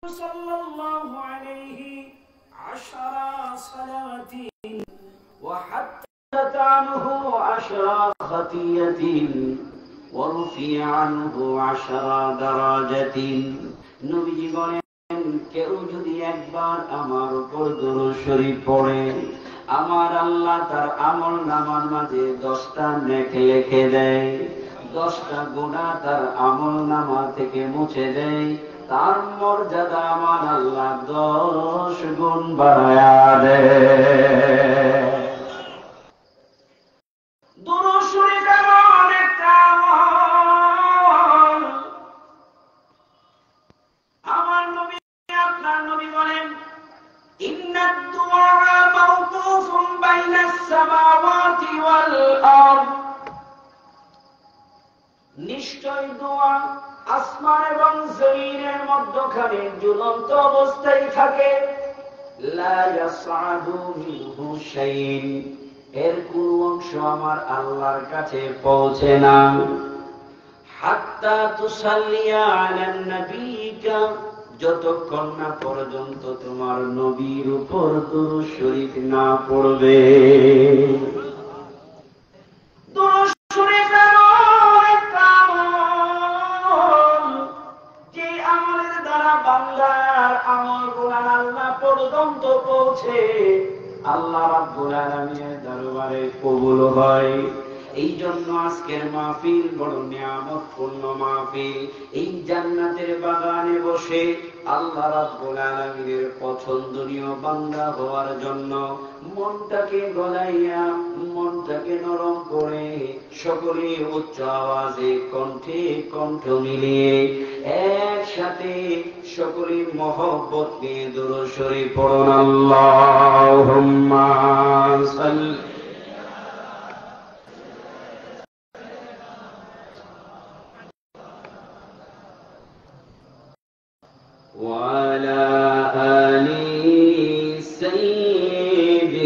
صلى الله عليه 10 صلوات وحتى عنه 10 خطية ورفع عنه 10 درجات নবীজি বলেন কেউ যদি একবার আমার উপর দরুদ শরীফ পড়ে আমার আল্লাহ তার আমল নামার মাঝে 10টা নেক লিখে দেয়, 10টা গুনাহ তার আমল নামা থেকে মুছে দেয়, তার মর্যাদা আমার আল্লাহ 10 গুণ বাড়ায়া দেয়। দরুদ শরীফ এমন একটা আমল, আমার নবী আপনার নবী বলেন ইন্নাদ দুআ মাওকুফুন বাইনাস সামাওয়াতি ওয়াল আরদ, নিশ্চয় দোয়া আসমান এবং জমিনের মধ্যখানে ঝুলন্ত অবস্থায় থাকে। লা ইয়াসআদু মিনহু শাইইন, এর কোন অংশ আমার আল্লাহর কাছে পৌঁছে না। হাত্তা তুসাল্লিয়া আলান নবিকা, যতক্ষণ না পর্যন্ত তোমার নবীর উপর দুরূদ শরীফ না পড়বে। দুরূদ শরীফ যে আমলের দ্বারা বান্দার আমলগুলো আল্লাহ পর্যন্ত পৌঁছে, আল্লাহ রাব্বুল আলামিনের দরবারে কবুল হয়। এই জন্য আজকের মাহফিল বড় নিয়ামতপূর্ণ মাহফিল। এই জান্নাতের বাগানে বসে আল্লাহ রাব্বুল আলামিনের পছন্দনীয় বান্দা হওয়ার জন্য মনটাকে গলাইয়া মনটাকে নরম করে সকলে উচ্চ আওয়াজে কণ্ঠে কণ্ঠ মিলিয়ে একসাথে সকলে মহব্বত নিয়ে দুরূদ শরীফ পড়ুন। আল্লাহুম্মা সাল্লি وعلى آل سيدنا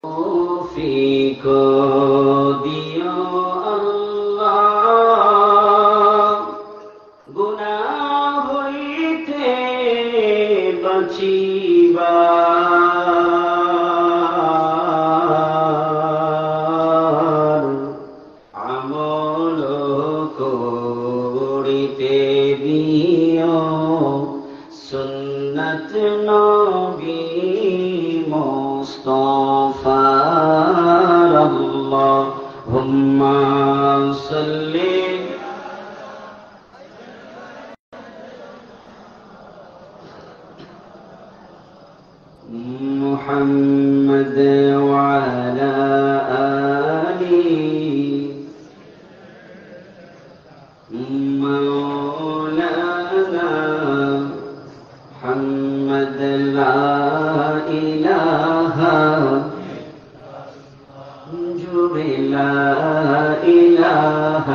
توفيق দিও আল্লাহ, গুনাহ হইতে বাঁচিবা সুন্নত নবী মুস্তাফার। আল্লাহুম্মা সাল্লি মুহাম্মদ ওয়া আলা আলি মাওলানা محمد لا إله جب لا إله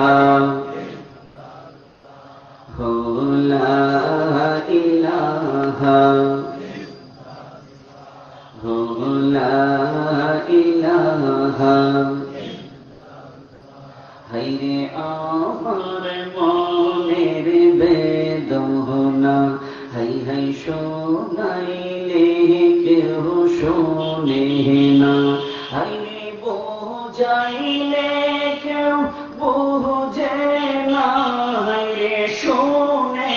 هو لا إله هو لا إله হায়রে আমার মনের বেদনা হাই হাই শোনাইলে কেউ শোনে না, হাইরে বোঝাইলে কেউ বোঝে না, হাইরে শোনে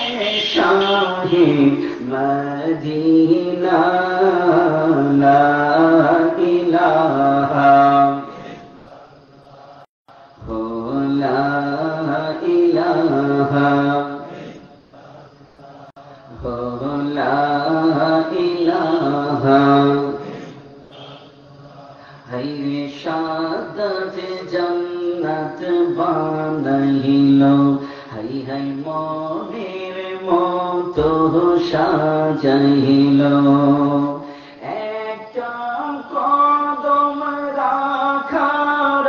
শাহে মদিনা লা ইলাহা হো লা ইলাহা লা ইলাহা। হায়রে শাহাদাত জান্নাত বানাইল, হাই হাই মনের মতো সাজাইল, একটা কদম রাখার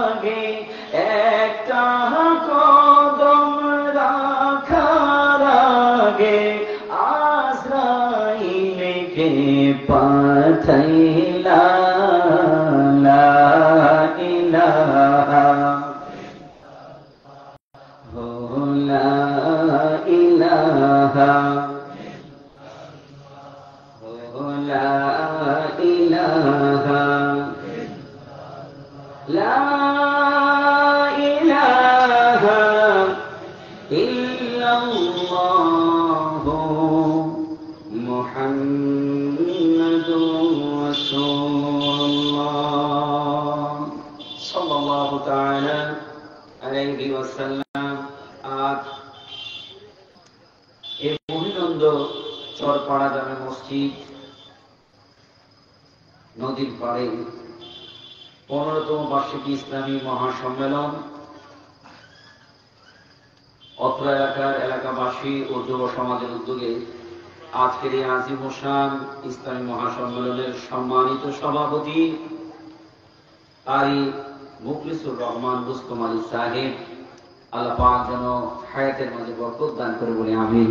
আগে একটা কদম রাখার আগে আজরাইলকে পাঠাইলা লা ইলাহা আলাইহি ওয়াসাল্লাম আজ এই মহিনন্দ চরপাড়া জামে মসজিদ নদীর পাড়ে 15তম বার্ষিকী ইসলামী মহাসম্মেলন অত্র এলাকার এলাকাবাসী ও যুব সমাজের উদ্যোগে আজকের এই আজিমুশান ইসলামী মহাসম্মেলনের সম্মানিত সভাপতি কারি মুখলিসুর রহমান রুস্তম আলী সাহেব, আল্লাহ পাক যেন হায়াতের মাঝে বরকত দান করে বলে আমিন।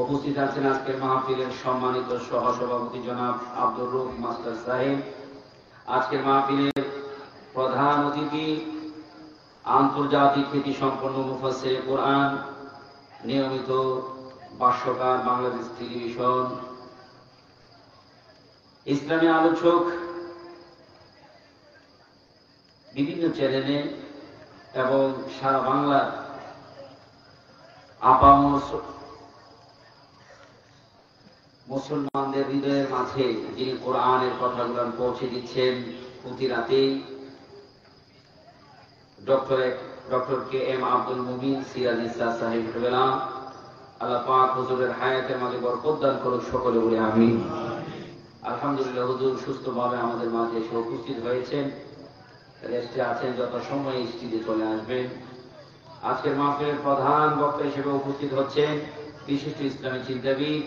উপস্থিত আছেন আজকের মাহফিলের সম্মানিত সহসভাপতি জনাব আব্দুর রউফ মাস্টার সাহেব, আজকের মাহফিলের প্রধান অতিথি আন্তর্জাতিক খ্যাতি সম্পন্ন মুফাসসিরে কোরআন, নিয়মিত ভাষ্যকার বাংলাদেশ টেলিভিশন, ইসলামী আলোচক বিভিন্ন চ্যানেলে এবং সারা বাংলার আপামর মুসলমানদের হৃদয়ের মাঝে যিনি কোরআনের কথাগুলো পৌঁছে দিচ্ছেন প্রতি রাতেই, ডক্টর কে এম আব্দুল মুমিন সিরাজ ইসলাম সাহেব, আল্লাহ পাক হুজুরের হায়াতের মাঝে বরকত দান করুন সকলে বলে আমিন। আলহামদুলিল্লাহ, হুজুর সুস্থভাবে আমাদের মাঝে এসে উপস্থিত হয়েছেন, রেস্টে আছেন, যত সময় স্টেজে চলে আসবেন। আজকের মাহফিলের প্রধান বক্তা হিসেবে উপস্থিত হচ্ছেন বিশিষ্ট ইসলামী চিন্তাবিদ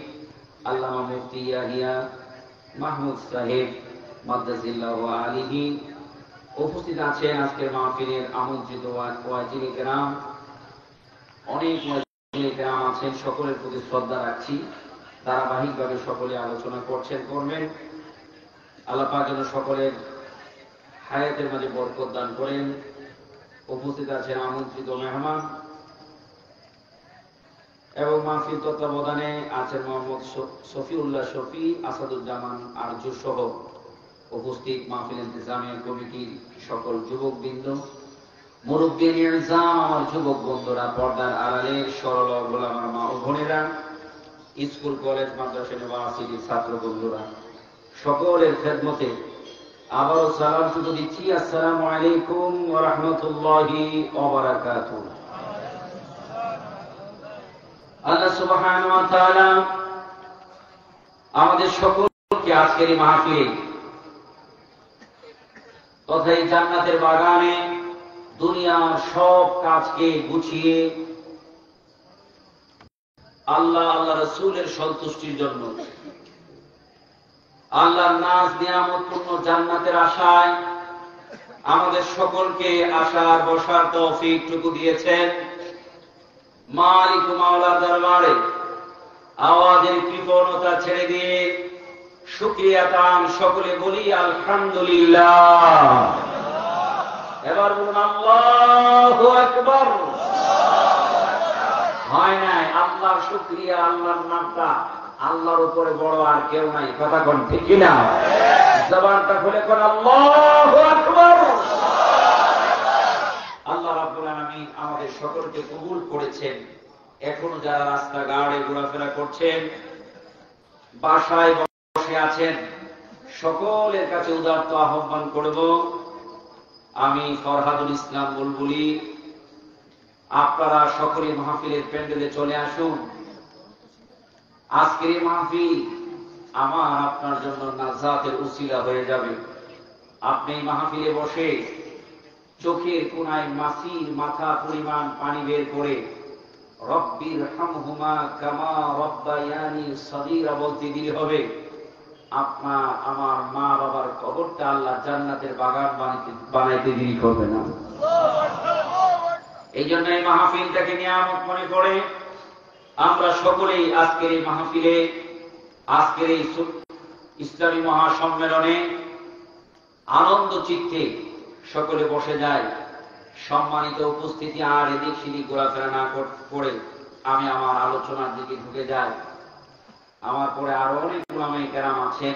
আল্লামা মুফতি ইয়াহিয়া মাহমুদ সাহেব মাদ্দাজিল্লাহু আলিহি। উপস্থিত আছেন আজকের মাহফিলের আমন্ত্রিত ওয়াজির কেরাম, অনেক ওয়াজির কেরাম আছেন, সকলের প্রতি শ্রদ্ধা রাখছি। ধারাবাহিকভাবে সকলে আলোচনা করবেন। আল্লাহ পাক যেন সকলের হায়াতের মাঝে বরকত দান করেন। উপস্থিত আছেন আমন্ত্রিত মেহমান এবং মাহফিল তত্ত্বাবধানে আছেন মোহাম্মদ শফিউল্লাহ শফি, আসাদুজ্জামান আরজু সহ উপস্থিত মাহফিল ইন্তেজামিয়া কমিটির সকল যুবকবৃন্দ, মুরব্বিয়ান ইনজাম, আমার যুবক বন্ধুরা, পর্দার আড়ালের সরল গোলামার মা ও বোনেরা, স্কুল কলেজ মাদ্রাসা ইউনিভার্সিটির ছাত্র বন্ধুরা, সকলের খেদমতে আবারও সালাম শুধু দিচ্ছি, আসসালামু আলাইকুম ওয়া রাহমাতুল্লাহি ওয়া বারাকাতুহু। আল্লাহ সুবহানাহু ওয়া তাআলা আমাদের সকলকে আজকের এই মাহফিলে তথা এই জান্নাতের বাগানে দুনিয়ার সব কাজকে গুছিয়ে আল্লাহ রাসূলের সন্তুষ্টির জন্য, আল্লাহর নাজ নিয়ামত পূর্ণ জান্নাতের আশায় আমাদের সকলকে আসার বসার তৌফিক টুকু দিয়েছেন। মালিক মাওলার দরবারে আওয়াজের কৃপণতা ছেড়ে দিয়ে শুকরিয়া তান সকলে বলি আলহামদুলিল্লাহ। এবার বলুন আল্লাহু আকবার। হয় নাই আল্লাহর শুকরিয়া, আল্লাহর নামটা, আল্লাহর উপরে বড় আর কেউ নাই, কথা কোন ঠিক কিনা? জবানটা খুলে কোন আল্লাহু আকবার। আল্লাহ রাব্বুল আলামিন আমাদের সকলকে কবুল করেছেন। এখনো যারা রাস্তাঘাটে ঘোরাফেরা করছেন, বাসায় বসে আছেন, সকলের কাছে উদারত আহ্বান করব, আমি ফরহাদুল ইসলাম বুলবুলি, আপনারা সকলে মাহফিলের প্যান্ডেলে চলে আসুন। আজকের এই মাহফিল আমার আপনার জন্য নাজাতের উসিলা হয়ে যাবে। আপনি মাহফিলে বসে চোখের কোনায় মাছির মাথা পরিমাণ পানি বের করে রব্বির হামহুমা কামা রব্বায়ানি সগীরা বলতে দিলে হবে, আপনার আমার মা বাবার কবরটা আল্লাহ জান্নাতের বাগান বানাইতে দেরি করবে না। এই জন্য এই মাহফিলটাকে নিয়ামত মনে করে আমরা সকলেই আজকের এই মাহফিলে, আজকের এই ইসলামী মহাসম্মেলনে আনন্দ চিত্তে সকলে বসে যায়। সম্মানিত উপস্থিতি, আর এদিক সেদিক ঘোরাফেরা না করে আমি আমার আলোচনার দিকে ঢুকে যাই। আমার পরে আরো অনেক উলামায়ে কেরাম আছেন,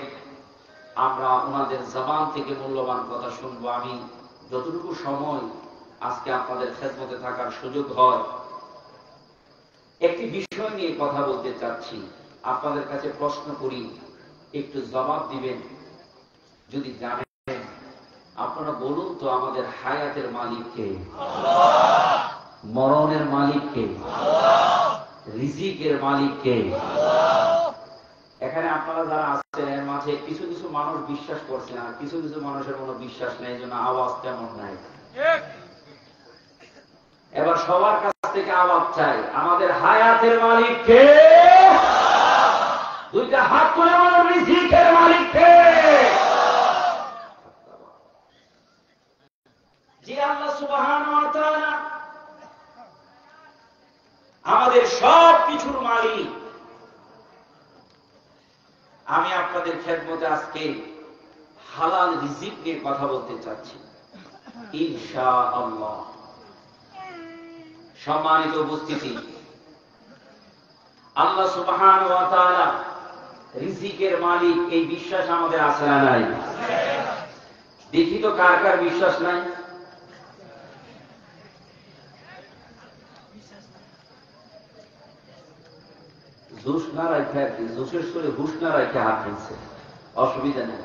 আমরা ওনাদের জবান থেকে মূল্যবান কথা শুনবো। আমি যতটুকু সময় আজকে আপনাদের খেদমতে থাকার সুযোগ হয়, একটি বিষয় নিয়ে কথা বলতে চাচ্ছি। আপনাদের কাছে প্রশ্ন করি, একটু জবাব দিবেন। যদি জানেন আপনারা বলুন তো আমাদের হায়াতের মালিক কে? মরণের মালিক কে? রিজিকের মালিক কে? এখানে আপনারা যারা আছেন এর মাঝে কিছু কিছু মানুষ বিশ্বাস করছেন আর কিছু কিছু মানুষের কোনো বিশ্বাস নেই, এই জন্য আওয়াজ তেমন নাই। এবার সবার কাছ থেকে আওয়াজ চাই, আমাদের হায়াতের মালিক কে? দুইটা হাত তুলে বলুন, রিজিকের মালিক কে? যে আল্লাহ সুবহানাহু ওয়া তাআলা আমাদের সব কিছুর মালিক। আমি আপনাদের খেদমতে আজকে হালাল রিজিক নিয়ে কথা বলতে চাচ্ছি ইনশাআল্লাহ। সম্মানিত উপস্থিতি, আল্লাহ সুবহানাহু ওয়া তাআলা রিজিকের মালিক, এই বিশ্বাস আমাদের আছে না নাই? দেখি তো কার কার বিশ্বাস নাই। জোশ না রাখে আর কি, জোশের সরে হুশ না রাখে হাত ফেলছে, অসুবিধা নেই।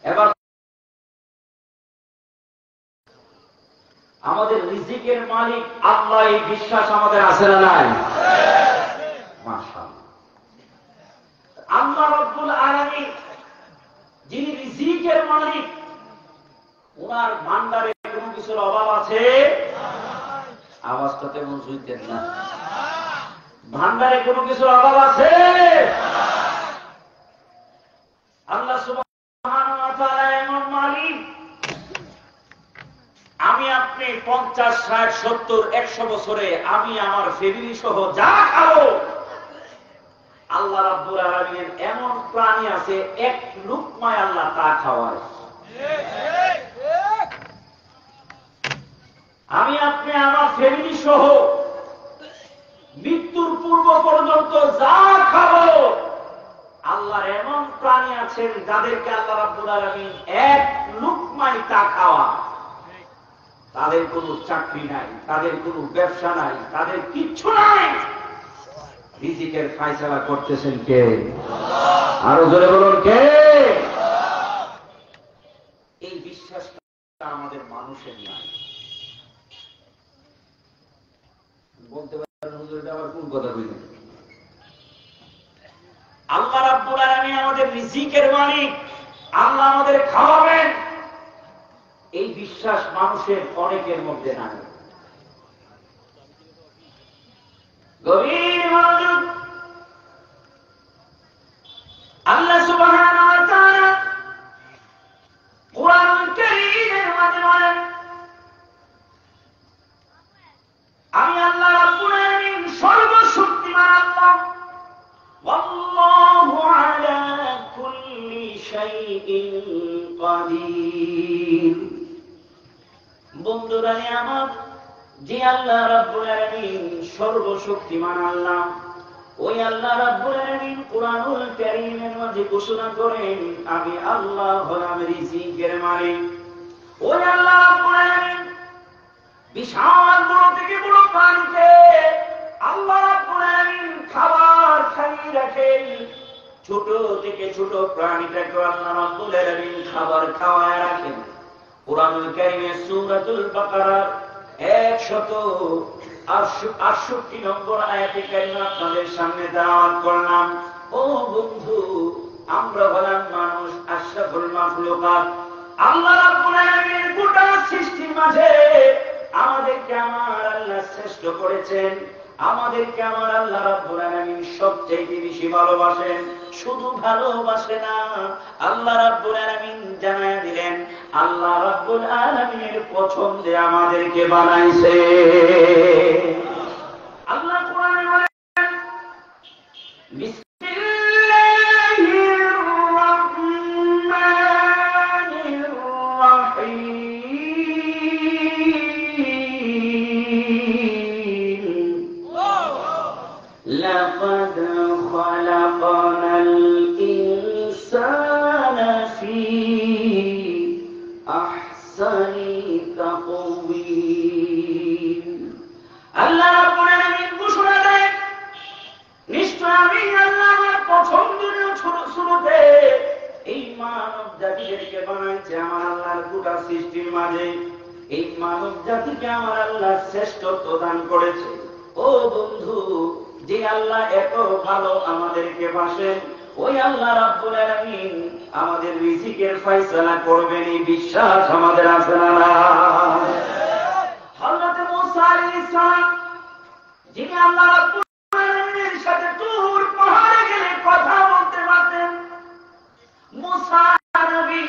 এবার আমাদের রিজিকের মালিক আল্লাহ, এই বিশ্বাস আমাদের আছে না নাই? মাশাআল্লাহ। আল্লাহ রাব্বুল আলামিন যিনি রিজিকের মালিক, ওনার ভান্ডারে কোনো কিছুর অভাব আছে? আওয়াজটা তেমন জুইতেন না। ভান্ডারে কোনো কিছুর অভাব আছে? আল্লাহ সুবহানাহু ওয়া তাআলা এমন মালিক, আমি আপনি 50, 60, 70, 100 বছরে আমি আমার ফ্যামিলি সহ যা খাবো, আল্লাহ রাব্বুল আলামিনের এমন প্রাণী আছে এক লুকমায় আল্লাহ তা খাওয়ায়। আমি আপনি আমার ফ্যামিলি সহ মৃত্যুর পূর্ব পর্যন্ত যা খাবো, আল্লাহর এমন প্রাণী আছেন যাদেরকে আল্লাহ রাব্বুল আলামিন এক লুকমায় তা খাওয়া। তাদের কোনো চাকরি নাই, তাদের কোনো ব্যবসা নাই, তাদের কিচ্ছু নাই। রিজিকের ফায়সালা করতেছেন কে? আরো জোরে বলুন কে? এই বিশ্বাসটা আমাদের মানুষের নাই। বলতে পারেন হুজুর এটা আবার কোন কথা বললেন? আল্লাহ রাব্বুল আলামিন আমাদের রিজিকের মালিক, আল্লাহ আমাদের খাওয়াবেন, এই বিশ্বাস মানুষের অনেকের মধ্যে নাই। গভীর মনোযোগ। আল্লাহ সুবহানাহু ওয়া তাআলা কুরআনুল কারীমের মাঝে বলেন, আমি আল্লাহ রাব্বুল আলামিন সর্বশক্তিমান আল্লাহ, ওয়াল্লাহু আলা কুল্লি শাইইন কাদির। বন্ধুরা আমার, যে আল্লাহ রাব্বুল আলামিন সর্বশক্তিমান আল্লাহ, ওই আল্লাহ রাব্বুল আলামিন কুরআনুল কারীমের মধ্যে ঘোষণা করেন, আমি আল্লাহ হলাম রিজিকের মালিক। ওই আল্লাহ রাব্বুল আলামিন বিশাল বড় থেকে বড় প্রাণীকে আল্লাহ রাব্বুল আলামিন খাবার খাইয়ে রাখেন। ছোট থেকে ছোট প্রাণীটাকে আল্লাহ রাব্বুল আলামিন খাবার খাওয়ায় রাখেন। কুরআনুল কারীমের সূরাতুল বাকারার 168 নম্বর আয়াতে কারিমা আপনাদের সামনে দাওয়াত করলাম। ও বন্ধু, আমরা হলাম মানুষ, আশরাফুল মাখলুকাত। আল্লাহ রাব্বুল আলামিনের গোটা সৃষ্টির মাঝে আমাদেরকে আমার আল্লাহ শ্রেষ্ঠ করেছেন। আমাদেরকে আমার আল্লাহ রাব্বুল আলামিন সবচেয়ে বেশি ভালোবাসেন। শুধু ভালোবাসে না, আল্লাহ রাব্বুল আলামিন জানায়া দিলেন, আল্লাহ রাব্বুল আলামিনের পছন্দে আমাদেরকে বানাইছে। আল্লাহ কোরআনে বলেন, বিসমিল্লাহির রাহমানির রাহিম, লাকাদ খালাকনাল ইনসানা ফি আহসানি তাকওয়িম। আল্লাহ রাব্বুল আলামিন ঘোষণা দেন, নিশ্চয় আমি আল্লাহ পছন্দনীয় সুরতে এই মানব জাতিদেরকে বানাইছে। আমার মাঝে এই মানব জাতিকে আমার আল্লাহ শ্রেষ্ঠত্ব দান করেছে। ও বন্ধু, যে আল্লাহ এত ভালো আমাদেরকে বাসেন, ওই আল্লাহ রাব্বুল আলামিন আমাদের রিজিকের ফয়সালা করবেন, এই বিশ্বাস আমাদের আছে না? হযরত মুসা আলাইহিস সালাম, যিনি আল্লাহ রাব্বুল আলামিনের সাথে তুর পাহাড়ে গেলে কথা বলতে পারতেন, মুসা নবী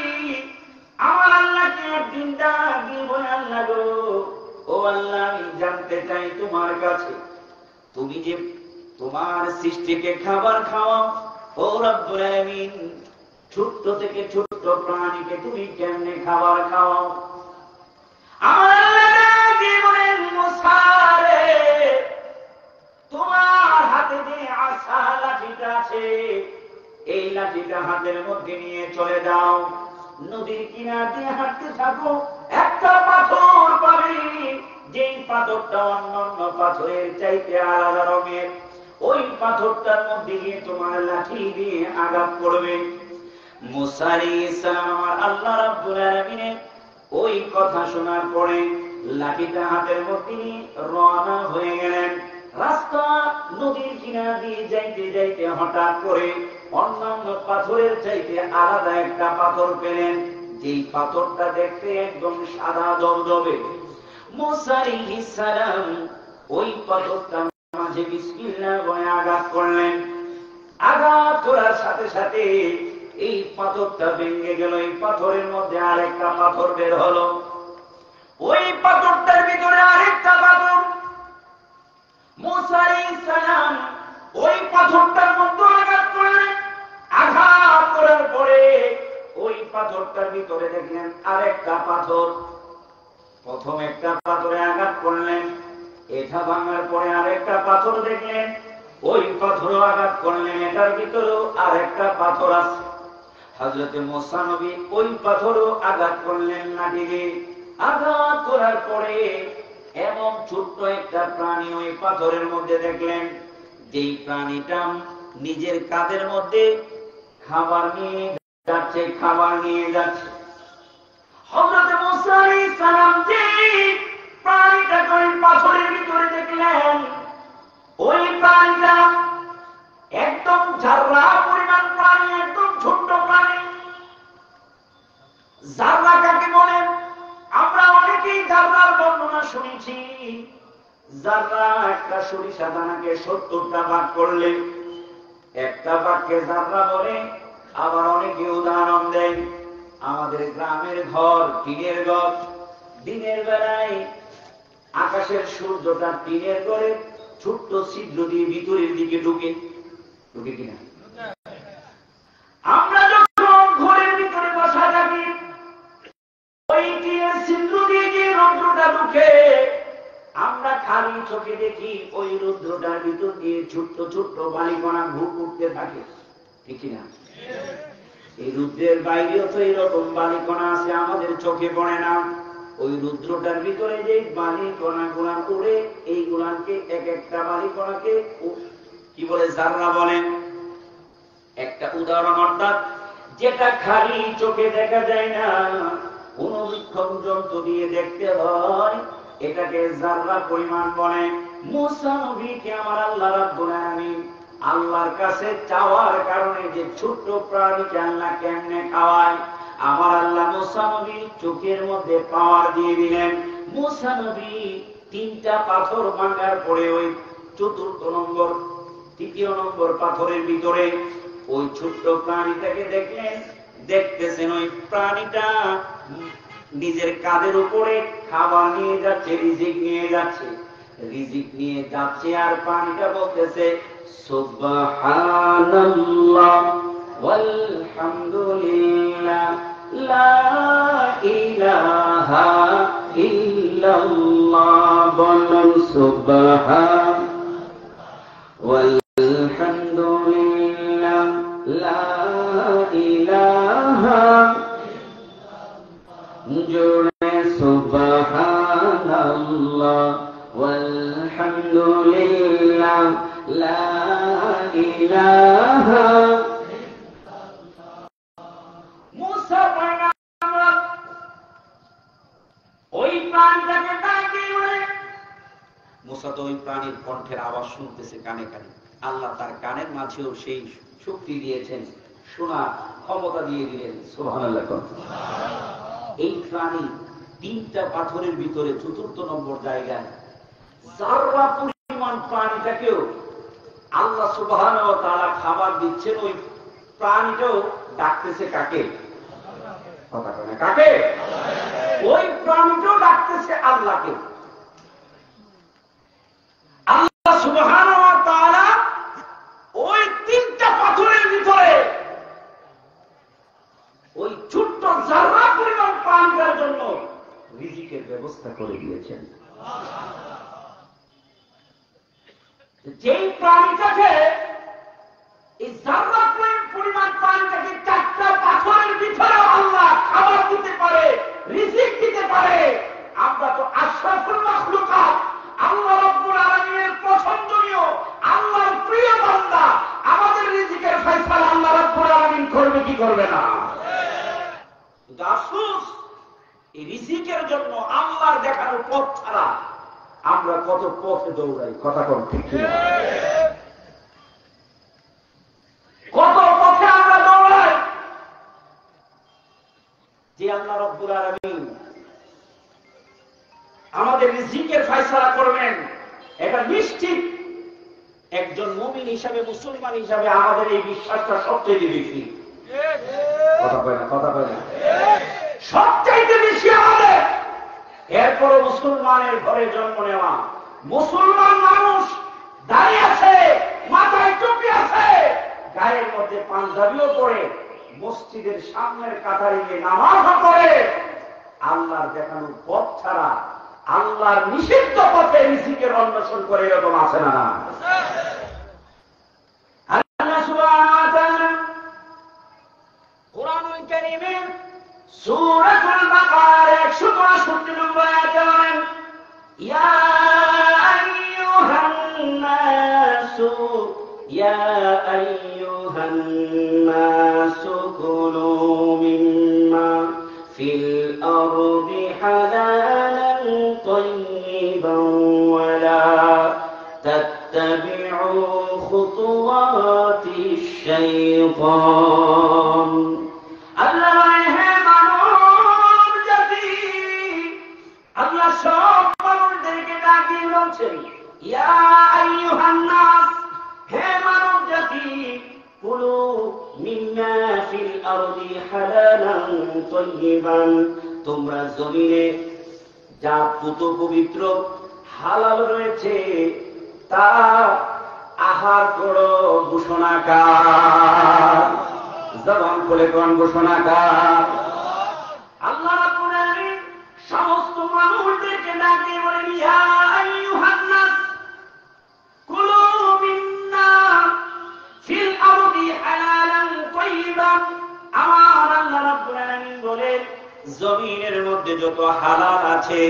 আমার আল্লাহকে একদিন ডাক দিয়ে বলে, আল্লাহ গো, ও আল্লাহ, আমি জানতে চাই তোমার কাছে, তুমি যে তোমার সৃষ্টিকে খাবার খাওয়াও, ও রব্বুল আলামিন, ছোট্ট থেকে ছোট্ট প্রাণীকে তুমি কেমনে খাবার খাওয়াও? আমার আল্লাহ ডাক দিয়ে বলেন, মুসা রে, তোমার হাতে যে আসা লাঠিটা আছে, এই লাঠিটা হাতের মধ্যে নিয়ে চলে যাও, নদীর কিনার দিয়ে হাঁটতে থাকো, একটা পাথর পাবে, যেই পাথরটা অন্যান্য পাথরের চাইতে আলাদা রঙের, ওই পাথরটার মধ্যে গিয়ে তোমার লাঠি দিয়ে আঘাত করবে। মুসা আলাইহিস সালাম আমার আল্লাহ রাব্বুল আলামিনের ওই কথা শোনার পরে লাঠিটা হাতের মধ্যে নিয়ে রওনা হয়ে গেলেন। রাস্তা নদীর কিনারা দিয়ে যাইতে যাইতে হঠাৎ করে অন্যান্য পাথরের চাইতে আলাদা একটা পাথর পেলেন, যেই পাথরটা দেখতে একদম সাদা জবজবে। মুসা আলাইহিস সালাম ওই পাথরটা মাঝে বিসমিল্লাহ বলে আঘাত করলেন। আঘাত করার সাথে সাথে এই পাথরটা ভেঙে গেল। এই পাথরের মধ্যে আরেকটা পাথর বের হলো, ওই পাথরটার ভিতরে আরেকটা পাথর। মুসা আলাইহিস সালাম ওই পাথরটার মধ্যে আঘাত করলেন। আঘাত করার পরে ওই পাথরটার ভিতরে দেখলেন আরেকটা পাথর। প্রথম একটা পাথরে আঘাত করলেন, এটা ভাঙার পরে আরেকটা পাথর দেখলেন, ওই পাথরও আঘাত করলেন, এটার ভিতরেও আরেকটা পাথর আছে। হযরত মুসা নবী ওই পাথরও আঘাত করলেন লাঠি দিয়ে। আঘাত করার পরে এমন ছোট্ট একটা প্রাণী ওই পাথরের মধ্যে দেখলেন, যেই প্রাণীটা নিজের কাঁধের মধ্যে খাবার নিয়ে যাচ্ছে, খাবার নিয়ে যাচ্ছে। হযরত মুসা আলাইহিস সালাম যে প্রাণীটাকে ওই পাথরের ভিতরে দেখলেন, ওই প্রাণীটা একদম জাররা পরিমাণ প্রাণী, একদম ছোট্ট প্রাণী। জাররা কাকে বলে? আমরা অনেকেই জাররার বর্ণনা শুনেছি। জাররা একটা সরিষা দানাকে 70টা ভাগ করলে একটা ভাগকে জাররা বলে। আবার অনেকে উদাহরণ দেয়, আমাদের গ্রামের ঘর, টিনের ঘর, দিনের বেলায় আকাশের সূর্যটা টিনের ঘরে ছোট্ট ছিদ্র দিয়ে ভিতরের দিকে ঢুকে কিনা? আমরা যখন ঘরের ভিতরে বসা থাকি, ওই টিনের ছিদ্র দিয়ে যে রৌদ্রটা ঢুকে, আমরা খালি চোখে দেখি ওই রৌদ্রটার ভিতর দিয়ে ছোট্ট ছোট্ট বালিকণা ঘুর উঠতে থাকে, ঠিক কিনা? এই রুদ্রের বাইরেও তো এইরকম বালিকণা আছে, আমাদের চোখে পড়ে না। ওই রুদ্রটার ভিতরে যে বালিকণা গুলা উড়ে, এইগুলাকে এক একটা বালিকণাকে কি বলে? জাররা বলেন। একটা উদাহরণ, অর্থাৎ যেটা খালি চোখে দেখা যায় না, অনুবীক্ষণ যন্ত্র দিয়ে দেখতে হয়, এটাকে জাররা পরিমাণ বলে। মুসা নবীকে আমার আল্লাহ রাব্বুল আলামিন আল্লাহর কাছে চাওয়ার কারণে যে ছোট্ট প্রাণীকে আল্লাহ কেমনে খাওয়ায়, আমার আল্লাহ মুসা নবীর চোখের মধ্যে পাওয়ার দিয়ে দিলেন। মুসা নবী 3টা পাথর ভাঙার পরে ওই তৃতীয় নম্বর পাথরের ভিতরে ওই ছোট্ট প্রাণীটাকে দেখলেন। দেখতেছেন ওই প্রাণীটা নিজের কাঁধের উপরে খাবার নিয়ে যাচ্ছে, রিজিক নিয়ে যাচ্ছে, রিজিক নিয়ে যাচ্ছে। আর প্রাণীটা বলতেছে, সুবহানাল্লাহ ওয়ালহামদুলিল্লাহ লা ইলাহা ইল্লাল্লাহ। বলুন সুবহান ওয়ালহামদুলিল্লাহ লা ইলাহা, জোরে সুবহানাল্লাহ ওয়ালহামদুলিল্লাহ লা ইলাহা। মুসা পয়গম্বর প্রাণীটাকে ডাকে বলে। মুসা তো ওই প্রাণীর কণ্ঠের আওয়াজ শুনতেছে কানে কানে। আল্লাহ তার কানের মাঝেও সেই শক্তি দিয়েছেন, শোনা ক্ষমতা দিয়ে দিলেন। সুবহানাল্লাহ। এই প্রাণী 3টা পাথরের ভিতরে 4র্থ নম্বর জায়গায় যারা পরিমাণ প্রাণীটাকেও আল্লাহ সুবহানাহু ওয়া তাআলা খাবার দিচ্ছেন। ওই প্রাণীটাও ডাকতেছে কাকে? কথা বলে না, কাকে? ওই প্রাণীটাও ডাকতেছে আল্লাহকে। আল্লাহ সুবহানাহু ওয়া তাআলা ওই 3টা পাথরের ভিতরে ওই ছোট্ট যারা পরিমাণ প্রাণীটার জন্য রিজিকের ব্যবস্থা করে দিয়েছেন। যেই প্রাণীটাকে এই যারা পরিমাণ প্রাণীটাকে 4টা পাথরের ভিতরে আল্লাহ খাবার দিতে পারে, রিজিক দিতে পারে, আমরা তো আশরাফুল মাখলুকাত, আল্লাহ রাব্বুল আলামিনের পছন্দনীয়, আল্লাহর প্রিয় বান্দা। আমাদের রিজিকের ফয়সালা আল্লাহ রাব্বুল আলামিন করবে কি করবে না? আফসোস, এই রিজিকের জন্য আল্লাহর দেখানো পথ ছাড়া আমরা কত পথে দৌড়াই। কথা কোন ঠিক কিনা? কত পথে আমরা দৌড়াই। যে আল্লাহ রাব্বুল আলামিন আমাদের রিজিকের ফয়সালা করবেন, এটা নিশ্চিত। একজন মুমিন হিসাবে, মুসলমান হিসাবে আমাদের এই বিশ্বাসটা সবচেয়ে বেশি। কথা কয় না, কথা কয় না, সবচাইতে বেশি আমাদের। এরপরও মুসলমানের ঘরে জন্ম নেওয়া, মুসলমান মানুষ দাঁড়িয়ে আছে, মাথায় টুপি আছে, গায়ের মধ্যে পাঞ্জাবিও পরে, মসজিদের সামনের কাতারে গিয়ে নামাজও করে, আল্লাহর দেখানো পথ ছাড়া আল্লাহর নিষিদ্ধ পথে রিজিকের অন্বেষণ করে, এরকম আছে না? আল্লাহ সুবহানাহু ওয়া তাআলা কুরআনুল কারীমের সূরাতুল বাকারার 162 নম্বর আয়াতে বলেন, ইয়া আইয়ুহান নাসু, ইয়া আইয়ুহান নাসু কুলু মিম্মা ফিল আরদি হালালান তাইয়িবান ওয়া লা তাত্তাবিউ খুতুওয়াতিশ শাইতান। আল্লাহ সব মানুষদেরকে ডাকিয়ে বলছেন, ইয়া আইয়ুহান নাস, হে মানব জাতি, কুলু মিম্মা ফিল আরদি হালালান তাইয়িবান, তোমরা জমিনে যা পুত পবিত্র হালাল রয়েছে তা আহার করো। ঘোষণাকার, জবান খুলে কোন ঘোষণাকার? আল্লাহ রাব্বুল আলামিন সমস্ত মানুষদেরকে ডাকে বলেন, ইয়া আইয়ুহান নাস কুলু মিম্মা ফিল আরদি হালালান তাইয়িবান। আমার আল্লাহ রাব্বুল আলামিন বলেন, জমিনের মধ্যে যত হালাল আছে,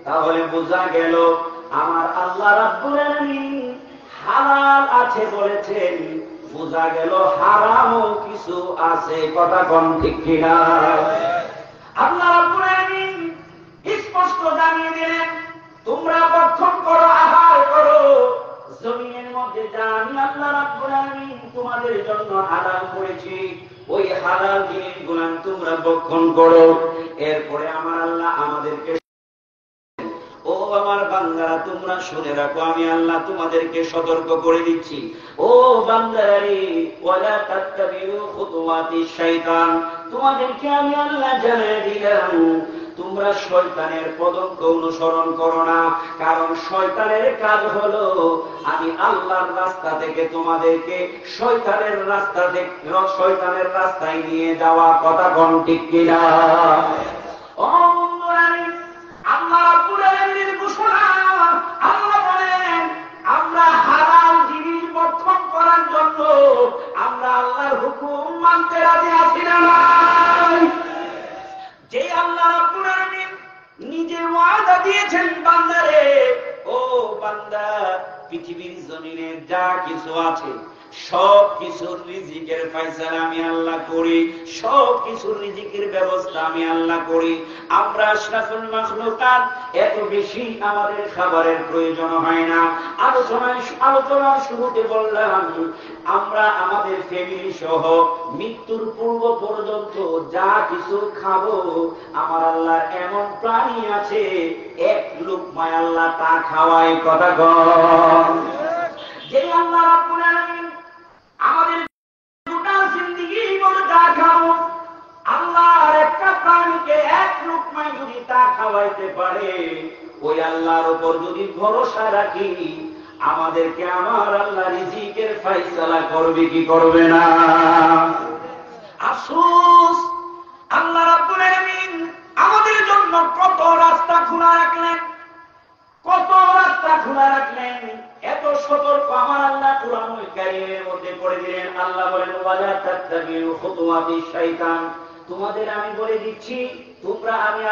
তাহলে বোঝা গেল আমার আল্লাহ রাব্বুল আলামিন হালাল আছে বলেছেন, বোঝা গেল হারামও কিছু আছে। কথা কোন ঠিক কিনা? আল্লাহ রাব্বুল আলামিন স্পষ্ট জানিয়ে দিলেন, তোমরা ভক্ষণ করো, আহার করো, জমিনের মধ্যে যা আমি আল্লাহ রাব্বুল আলামিন তোমাদের জন্য হালাল করেছি, ওই হালাল জিনিসগুলো তোমরা ভক্ষণ করো। এরপরে আমার আল্লাহ আমাদেরকে, ও আমার বান্দারা তোমরা শুনে রাখো, আমি আল্লাহ তোমাদেরকে সতর্ক করে দিচ্ছি, ও বান্দারা, ওয়ালা তাত্তাবিউ খুতুওয়াতিশ শাইতান, তোমাদেরকে আমি আল্লাহ জানিয়ে দিলাম, তোমরা শয়তানের পদঙ্ক অনুসরণ করো না। কারণ শয়তানের কাজ হলো আমি আল্লাহর রাস্তা থেকে তোমাদেরকে শয়তানের রাস্তায় নিয়ে যাওয়া। কথা কোন ঠিক কিনা? আল্লাহ রাব্বুল আলামিনের ঘোষণা, আল্লাহ বলেন, আমরা হালাল জিনিস ভক্ষণ করার জন্য আমরা আল্লাহর হুকুম মানতে রাজি আছি না? যে আল্লাহ রাব্বুল আলামিন নিজে ওয়াদা দিয়েছেন, বান্দারে, ও বান্দা, পৃথিবীর জমিনে যা কিছু আছে সব কিছুর রিজিকের ফয়সালা আমি আল্লাহ করি, সব কিছুর রিজিকের ব্যবস্থা আমি আল্লাহ করি। আমরা আশরাফুল মাখলুকাত, এত বেশি আমাদের খাবারের প্রয়োজন হয় না। আলোচনার শুরুতে বললাম, আমরা আমাদের ফ্যামিলি সহ মৃত্যুর পূর্ব পর্যন্ত যা কিছু খাবো, আমার আল্লাহর এমন প্রাণী আছে এক লুকমায় আল্লাহ তা খাওয়ায়। কথা কন, যে আল্লাহ রাব্বুল আলামিন আমাদের গোটা জিন্দেগি বড় তা খাবো, আল্লাহর একটা প্রাণীকে এক লুকমায় যদি তা খাওয়াইতে পারে, ওই আল্লাহর উপর যদি ভরসা রাখি, আমাদেরকে আমার আল্লাহ রিজিকের ফয়সালা করবে কি করবে না? আফসোস, আল্লাহ রাব্বুল আলামিন আমাদের জন্য কত রাস্তা খোলা রাখলেন, কত রাস্তা খোলা রাখলেন। এত সতর্ক আমার আল্লাহ কুরআনুল কারীমের মধ্যে করে দিলেন। আল্লাহ বলেন, ওয়ালা তাত্তাবিউ খুতুওয়াতিশ শাইতান, তোমাদের আমি বলে দিচ্ছি, তোমরা আমি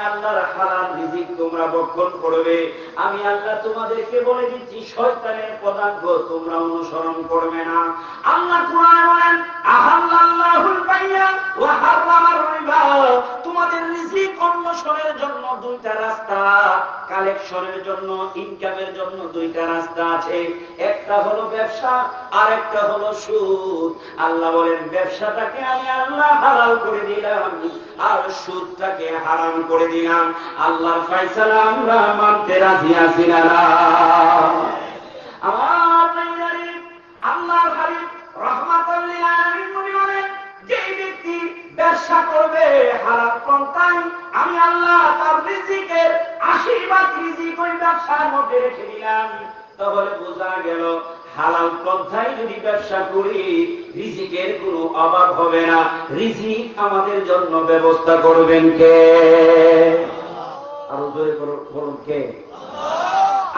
আল্লাহর হালাল রিজিক তোমরা ভক্ষণ করবে। আমি আল্লাহ তোমাদেরকে বলে দিচ্ছি, শয়তানের পদাঙ্ক তোমরা অনুসরণ করবে না। আল্লাহ কুরআনে বলেন, আহাল্লাল্লাহুল বাইয়া ওয়া হারামার রিবা, তোমাদের রিজিক অন্বেষণের জন্য দুইটা রাস্তা, কালেকশনের জন্য, ইনকামের জন্য দুইটা রাস্তা আছে। একটা হলো ব্যবসা, আর একটা হলো সুদ। আল্লাহ বলেন, ব্যবসাটাকে আমি আল্লাহ হালাল করে দিলাম, আর সুদটাকে হারাম করে দিলাম। আল্লাহর ফয়সালা আমরা মানতে রাজি আছি না? আমার ভাইয়ারে, আল্লাহর হাবিব রাহমাতুল লিল আলামিন বলেন, যে ব্যক্তি ব্যবসা করবে হালাল পন্থায়, আমি আল্লাহ তার রিজিকের 80% রিজিক ওই ব্যবসার মধ্যে রেখে দিলাম। তাহলে বোঝা গেল, হালাল পন্থায় যদি ব্যবসা করি, রিজিকের কোনো অভাব হবে না। রিজিক আমাদের জন্য ব্যবস্থা করবেন কে? আরো জোরে বলুন, কে?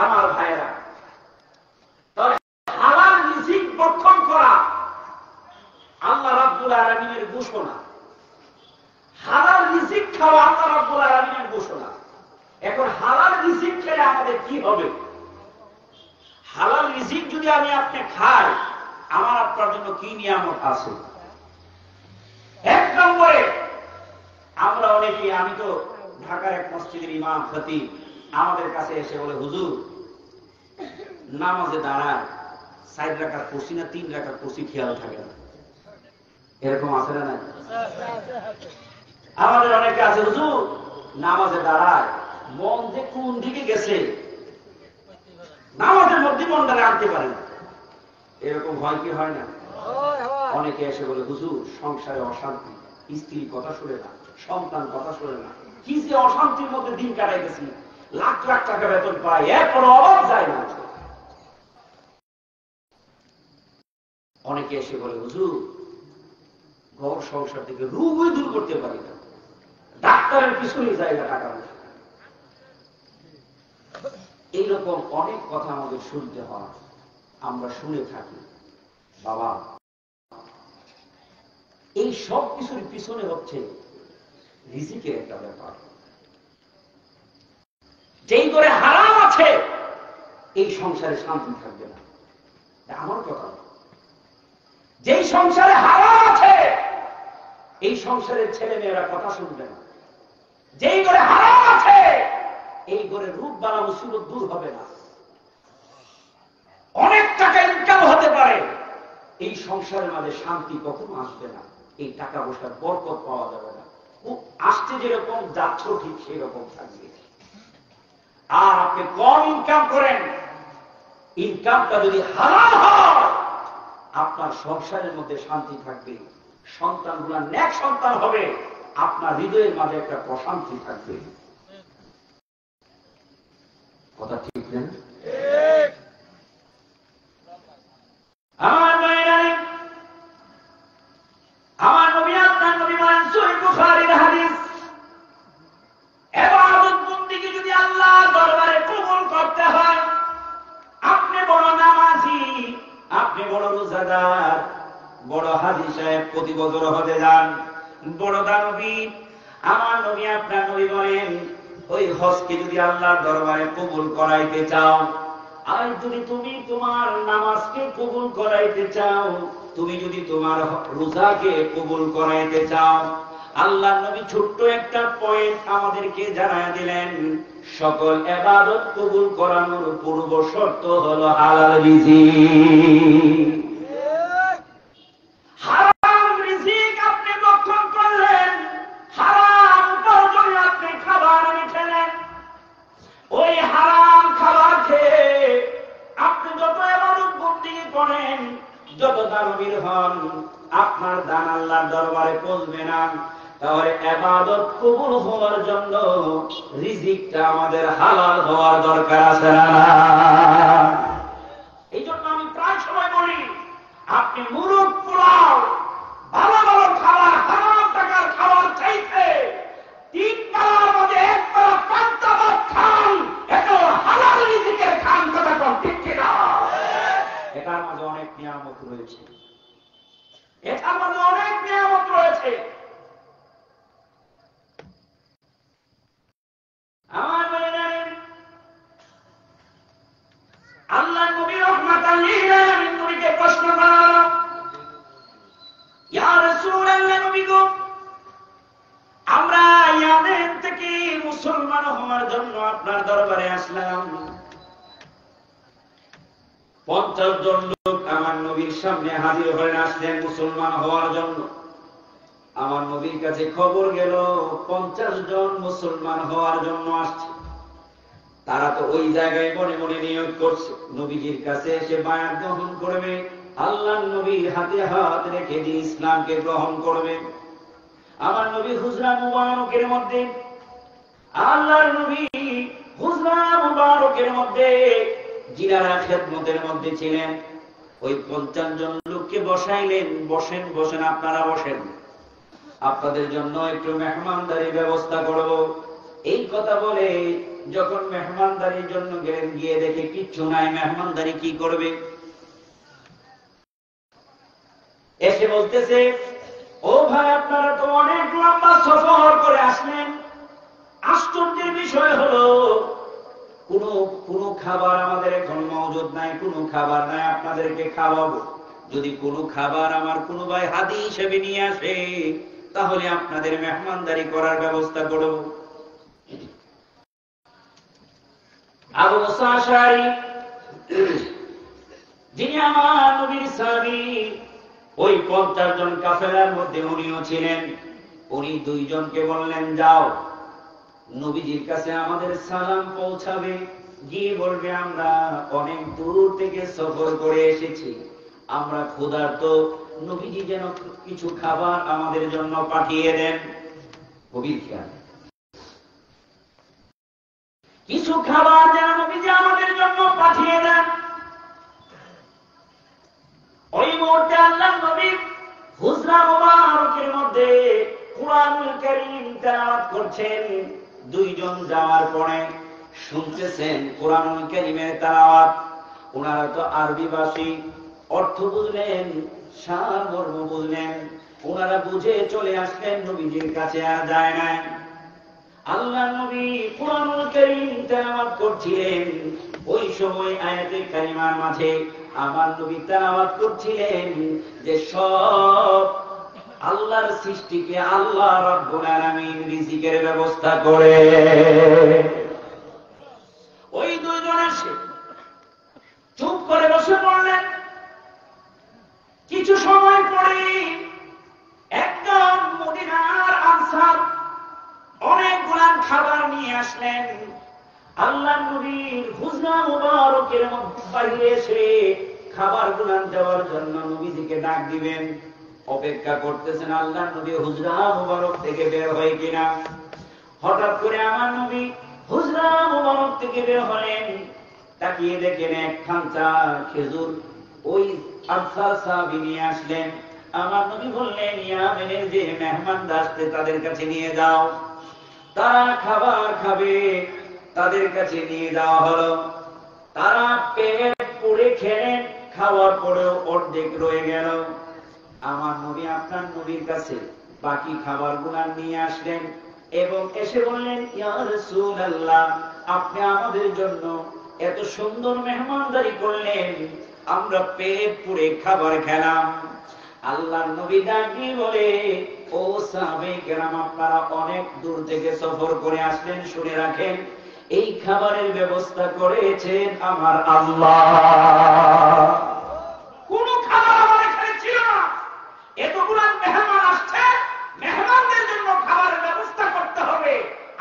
আমার ভাইরা, তবে হালাল রিজিক ভক্ষণ করা আল্লাহ রাব্বুল আলামিনের ঘোষণা। হালাল রিজিক খাওয়া আল্লাহ রাব্বুল আলামিনের ঘোষণা। এখন হালাল রিজিক খেলে আমাদের কি হবে? হালাল রিজিক যদি আমি আপনি খাই, আমার আপনার জন্য কি নিয়ামত আছে? এক নম্বরে, আমরা অনেকে, আমি তো ঢাকার এক মসজিদের ইমাম খতিব, আমাদের কাছে এসে বলে, হুজুর নামাজে দাঁড়ায় 4 রাকাত পড়ছি না 3 রাকাত পড়ছি, খেয়াল থাকে না। এরকম আছে না? আমাদের অনেকে আছে, হুজুর নামাজে দাঁড়ায় মন যে কোন দিকে গেছে, নামাজের মধ্যে মনটা আনতে পারে না। এরকম হয় কি হয় না? অনেকে এসে বলে, হুজুর সংসারে অশান্তি, স্ত্রী কথা শুনে না, সন্তান কথা শুনে না, কি যে অশান্তির মধ্যে দিন কাটাইতেছি, লাখ লাখ টাকা বেতন পাই, এরপর অভাব যায় না। অনেকে এসে বলে, হুজুর ঘর সংসার থেকে রোগই দূর করতে পারি না, ডাক্তারের পিছনে জায়গা টাকা পয়সা। এইরকম অনেক কথা আমাদের শুনতে হয়, আমরা শুনে থাকি। বাবা, এই সব কিছুর পিছনে হচ্ছে রিজিকের একটা ব্যাপার। যেই করে হারাম আছে, এই সংসারে শান্তি থাকবে না। আমার কথা, যেই সংসারে হারাম আছে, এই সংসারের ছেলে মেয়েরা কথা শুনবে না। যেই করে হারাম আছে, এই করে রূপ বালা মুসিবত দূর হবে না। অনেক টাকা ইনকাম হতে পারে, এই সংসারের মাঝে শান্তি কখনো আসবে না। এই টাকা পয়সার বরকত পাওয়া যাবে না। আসতে যেরকম যাচ্ছ ঠিক সেই রকম থাকবে। আর আপনি কম ইনকাম করেন, ইনকামটা যদি হালাল হয়, আপনার সংসারের মধ্যে শান্তি থাকবে, সন্তানগুলা নেক সন্তান হবে, আপনার হৃদয়ের মাঝে একটা প্রশান্তি থাকবে। কথা ঠিক না? আমার নবী, আপনার নবী বলেন, সহিহ বুখারীর হাদিস, ইবাদত বন্দেগী যদি আল্লাহর দরবারে কবুল করতে হয়, আপনি বড় নামাজি, আপনি বড় রোজাদার, বড় হাজী সাহেব, প্রতি বছর হজে যান, বড় দানবী, আমার নবী, আপনার নবী বলেন, ওই হজকে যদি আল্লাহর দরবারে কবুল করাইতে চাও, আর যদি তুমি তোমার নামাজকে কবুল করাইতে চাও, তুমি যদি তোমার রোজাকে কবুল করাইতে চাও, আল্লাহ নবী ছোট্ট একটা পয়েন্ট আমাদেরকে জানায় দিলেন, সকল ইবাদত কবুল করানোর পূর্ব শর্ত হলো হালাল রিজিক। হারাম রিজিক আপনি ভক্ষণ করলেন, হারাম উপার্জনে আপনি খাবার খেলেন, ওই হারাম খাবার খেয়ে আপনি যত ইবাদত বন্দেগী করেন, যত দানবীর হন, আপনার দান আল্লাহর দরবারে পৌঁছবে না। তাহলে ইবাদত কবুল হওয়ার জন্য রিজিকটা আমাদের হালাল হওয়ার দরকার আছে না? এই জন্য আমি প্রায় সময় বলি, আপনি মুরগ পোলাও ভালো ভালো খাবার, হারাম টাকার খাবার চাইতে 3 বেলার মধ্যে 1 বেলা পান্তা ভাত খান, এটা হালাল রিজিকের খান। কথা কম ঠিক কিনা? এটার মাঝে অনেক নিয়ামত রয়েছে, এটার মাঝে অনেক নিয়ামত রয়েছে। আমার বলে জানেন, আল্লাহ নবী রহমাতাল লিল আলামিন নবীকে প্রশ্ন করা, ইয়া রাসূলুল্লাহ, নবী গো, আমরা ইয়ামেন থেকে মুসলমান হওয়ার জন্য আপনার দরবারে আসলাম। 50 জন লোক আমার নবীর সামনে হাজির হয়ে আসলেন মুসলমান হওয়ার জন্য। আমার নবীর কাছে খবর গেল 50 জন মুসলমান হওয়ার জন্য আসছে। তারা তো ওই জায়গায় মনে মনে নিয়ত করছে নবীজির কাছে এসে বায়াত গ্রহণ করবে, আল্লাহর নবীর হাতে হাত রেখে দিয়ে ইসলামকে গ্রহণ করবে। আমার নবী হুজরা মুবারকের মধ্যে, আল্লাহর নবী হুজরা মুবারকের মধ্যে জিনারা খেদমতের মধ্যে ছিলেন, ওই 50 জন লোককে বসাইলেন, বসেন বসেন, আপনারা বসেন, আপনাদের জন্য একটু মেহমানদারির ব্যবস্থা করব। এই কথা বলে যখন মেহমানদারির জন্য গেলেন, গিয়ে দেখে কিচ্ছু নাই, মেহমানদারি কি করবে? এসে বলতেছে, ও ভাই, আপনারা তো অনেক লম্বা সফর করে আসলেন, আশ্চর্যের বিষয় হলো কোনো খাবার আমাদের এখন মজুদ নাই, কোনো খাবার নাই, আপনাদেরকে খাওয়াবো। যদি কোনো খাবার আমার কোনো ভাই হাদি হিসেবে নিয়ে আসে, তাহলে আপনাদের মেহমানদারি করার ব্যবস্থা করব। আবু মুসা আশআরী, যিনি আমার নবীর সাহাবী, ওই 50 জন কাফেলার মধ্যে উনিও ছিলেন। উনি 2 জনকে বললেন, যাও নবীজির কাছে আমাদের সালাম পৌঁছাবে, গিয়ে বলবে আমরা অনেক দূর থেকে সফর করে এসেছি, আমরা ক্ষুধার্ত, নবীজি যেন কিছু খাবার আমাদের জন্য পাঠিয়ে দেন। কবির খেয়াল, কিছু খাবার যেন নবীজি আমাদের জন্য পাঠিয়ে দেন। ওই মুহূর্তে আল্লাহর নবী হুজরা মুবারকের মধ্যে কুরআনুল কারীম তেলাওয়াত করছেন। 2 জন যাওয়ার পরে শুনতেছেন কুরআনুল কারীমের তেলাওয়াত। ওনারা তো আরবি ভাষী, অর্থ বুঝলেন, সারমর্ম বুঝলেন, ওনারা বুঝে চলে আসলেন নবীজির কাছে, আর যায় না। আল্লাহর নবী কুরআনুল কারীম তেলাওয়াত করছিলেন, ওই সময় আয়াতে কারিমার মাঝে আমার নবী তেলাওয়াত করছিলেন যে সব আল্লাহর সৃষ্টিকে আল্লাহ রাব্বুল আলামিন রিজিকের ব্যবস্থা করে। ওই 2 জন এসে চুপ করে বসে পড়লেন। কিছু সময় পরে একজন মদিনার আনসার অনেকগুলা খাবার নিয়ে আসলেন। আল্লাহর নবীর হুজরা মুবারকের মধ্যে বাইরে এসে খাবার গুলান দেওয়ার জন্য নবীজিকে ডাক দিবেন, অপেক্ষা করতেছেন আল্লাহর নবী হুজরা মুবারক থেকে বের হয় কিনা। হঠাৎ করে আমার নবী হুজরা মুবারক থেকে বের হলেন, তাকিয়ে দেখেন এক খাঁচা খেজুর ওই আনসার সাহাবী নিয়ে আসলেন। আমার নবী বললেন, ইয়ামেনের যে মেহমানরা আসছে তাদের কাছে নিয়ে যাও, তারা খাবার খাবে, তাদের কাছে নিয়ে যাওয়া হলো। তারা পেট পুড়ে খেলেন, খাওয়ার পরেও অর্ধেক রয়ে গেল। আমার নবী আপনার নবীর কাছে বাকি খাবারগুলো নিয়ে আসলেন। এবং এসে বললেন, ইয়া রাসূলুল্লাহ, আপনি আমাদের জন্য এত সুন্দর মেহমানদারি করলেন, আমরা পেট পুরে খাবার খেলাম। আল্লাহর নবী ডাক দিয়ে বলে, ও সাহাবায়ে কেরাম, আপনারা অনেক দূর থেকে সফর করে আসলেন, শুনে রাখেন, এই খাবারের ব্যবস্থা করেছেন আমার আল্লাহ। কোন খাবার আমার এখানে ছিল না। এতগুলো মেহমান আসছে, মেহমানদের জন্য খাবারের ব্যবস্থা করতে হবে,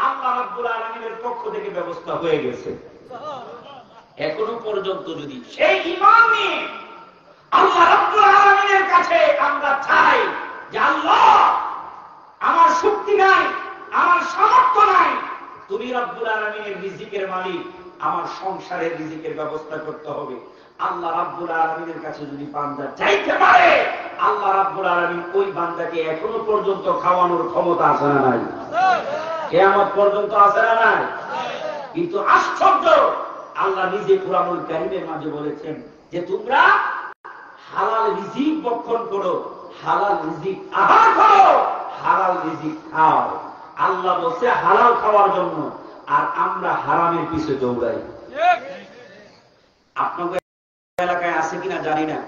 আল্লাহ রাব্বুল আলামিনের পক্ষ থেকে ব্যবস্থা হয়ে গেছে। এখনো পর্যন্ত যদি সেই ঈমান নিয়ে আল্লাহ রাব্বুল আলামিনের কাছে আমরা চাই যে আল্লাহ, আমার শক্তি নাই, আমার সামর্থ্য নাই, তুমি রাব্বুল আলামিনের রিজিকের মালিক, আমার সংসারের রিজিকের ব্যবস্থা করতে হবে, আল্লাহ রাব্বুল আলামিনের কাছে যদি বান্দা চাইতে পারে, আল্লাহ রাব্বুল আলামিন ওই বান্দাকে এখনো পর্যন্ত খাওয়ানোর ক্ষমতা আছে না নাই? কিয়ামত পর্যন্ত আছে না নাই? কিন্তু আশ্চর্য, আল্লাহ নিজে কুরআনুল কারীমের মাঝে বলেছেন যে তোমরা হালাল রিজিক ভক্ষণ করো, হালাল রিজিক আহার করো, হালাল রিজিক খাও। আল্লাহ বলছে হালাল খাওয়ার জন্য, আর আমরা হারামের পিছে দৌড়াই। আপনাদের এলাকায় আছে কিনা জানি না,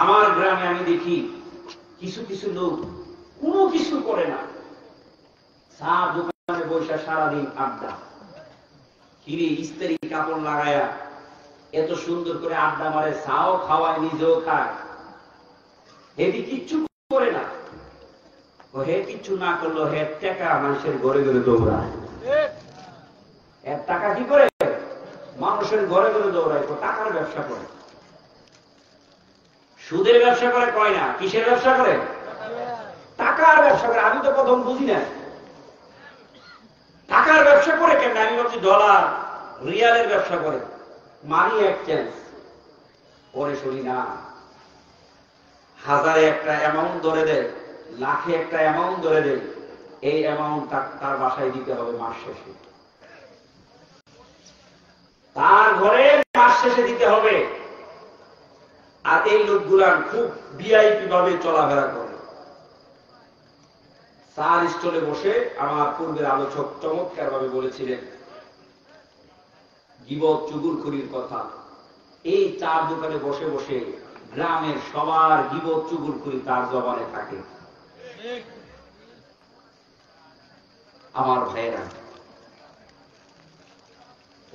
আমার গ্রামে আমি দেখি কিছু কিছু লোক কোনো কিছু করে না, চা দোকানে বসে সারাদিন আড্ডা, কিরে ইস্ত্রি কাপড় লাগায়া এত সুন্দর করে আড্ডা মারে, চাও খাওয়ায়, নিজেও খায়, এটি কিচ্ছু করে না। হে কিচ্ছু না করলো, হে টাকা মানুষের ঘরে ঘরে দৌড়ায়। এর টাকা কি করে? মানুষের ঘরে ঘরে দৌড়ায়, টাকার ব্যবসা করে, সুদের ব্যবসা করে, কয় না কিসের ব্যবসা করে? টাকার ব্যবসা করে। আমি তো প্রথম বুঝি না টাকার ব্যবসা করে কেন, আমি ভাবছি ডলার রিয়ালের ব্যবসা করে, মানি এক্সচেঞ্জ। পরে শুনি না, হাজারে একটা অ্যামাউন্ট ধরে দেয়, লাখে একটা অ্যামাউন্ট ধরে দেয়, এই অ্যামাউন্ট তার বাসায় দিতে হবে মাস শেষে, তার ঘরে মাস শেষে দিতে হবে। আর এই লোকগুলান খুব ভিআইপি ভাবে চলাফেরা করে। চার স্টলে বসে আমার পূর্বের আলোচক চমৎকার ভাবে বলেছিলেন গীবত চুগলখড়ির কথা। এই চার দোকানে বসে বসে গ্রামের সবার গীবত চুগলখড়ি তার জবানে থাকে। আমার ভাইয়েরা,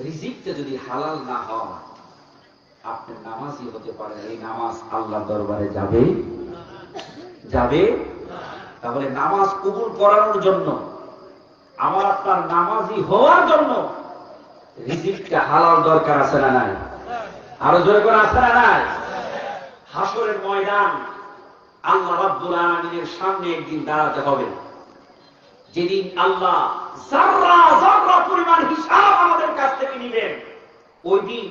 রিজিকটা যদি হালাল না হয়, আপনি নামাজি হতে পারেন, এই নামাজ আল্লাহর দরবারে যাবে যাবে? তাহলে নামাজ কবুল করানোর জন্য, আমার আপনার নামাজি হওয়ার জন্য রিজিকটা হালাল দরকার আছে না নাই? আরো জোরে করে আছে না নাই? হাসরের ময়দান আল্লাহ রাব্বুল আলামিনের সামনে একদিন দাঁড়াতে হবে, যেদিন আল্লাহ যাররা যাররা পরিমাণ হিসাব আমাদের কাছ থেকে নেবেন। ওই দিন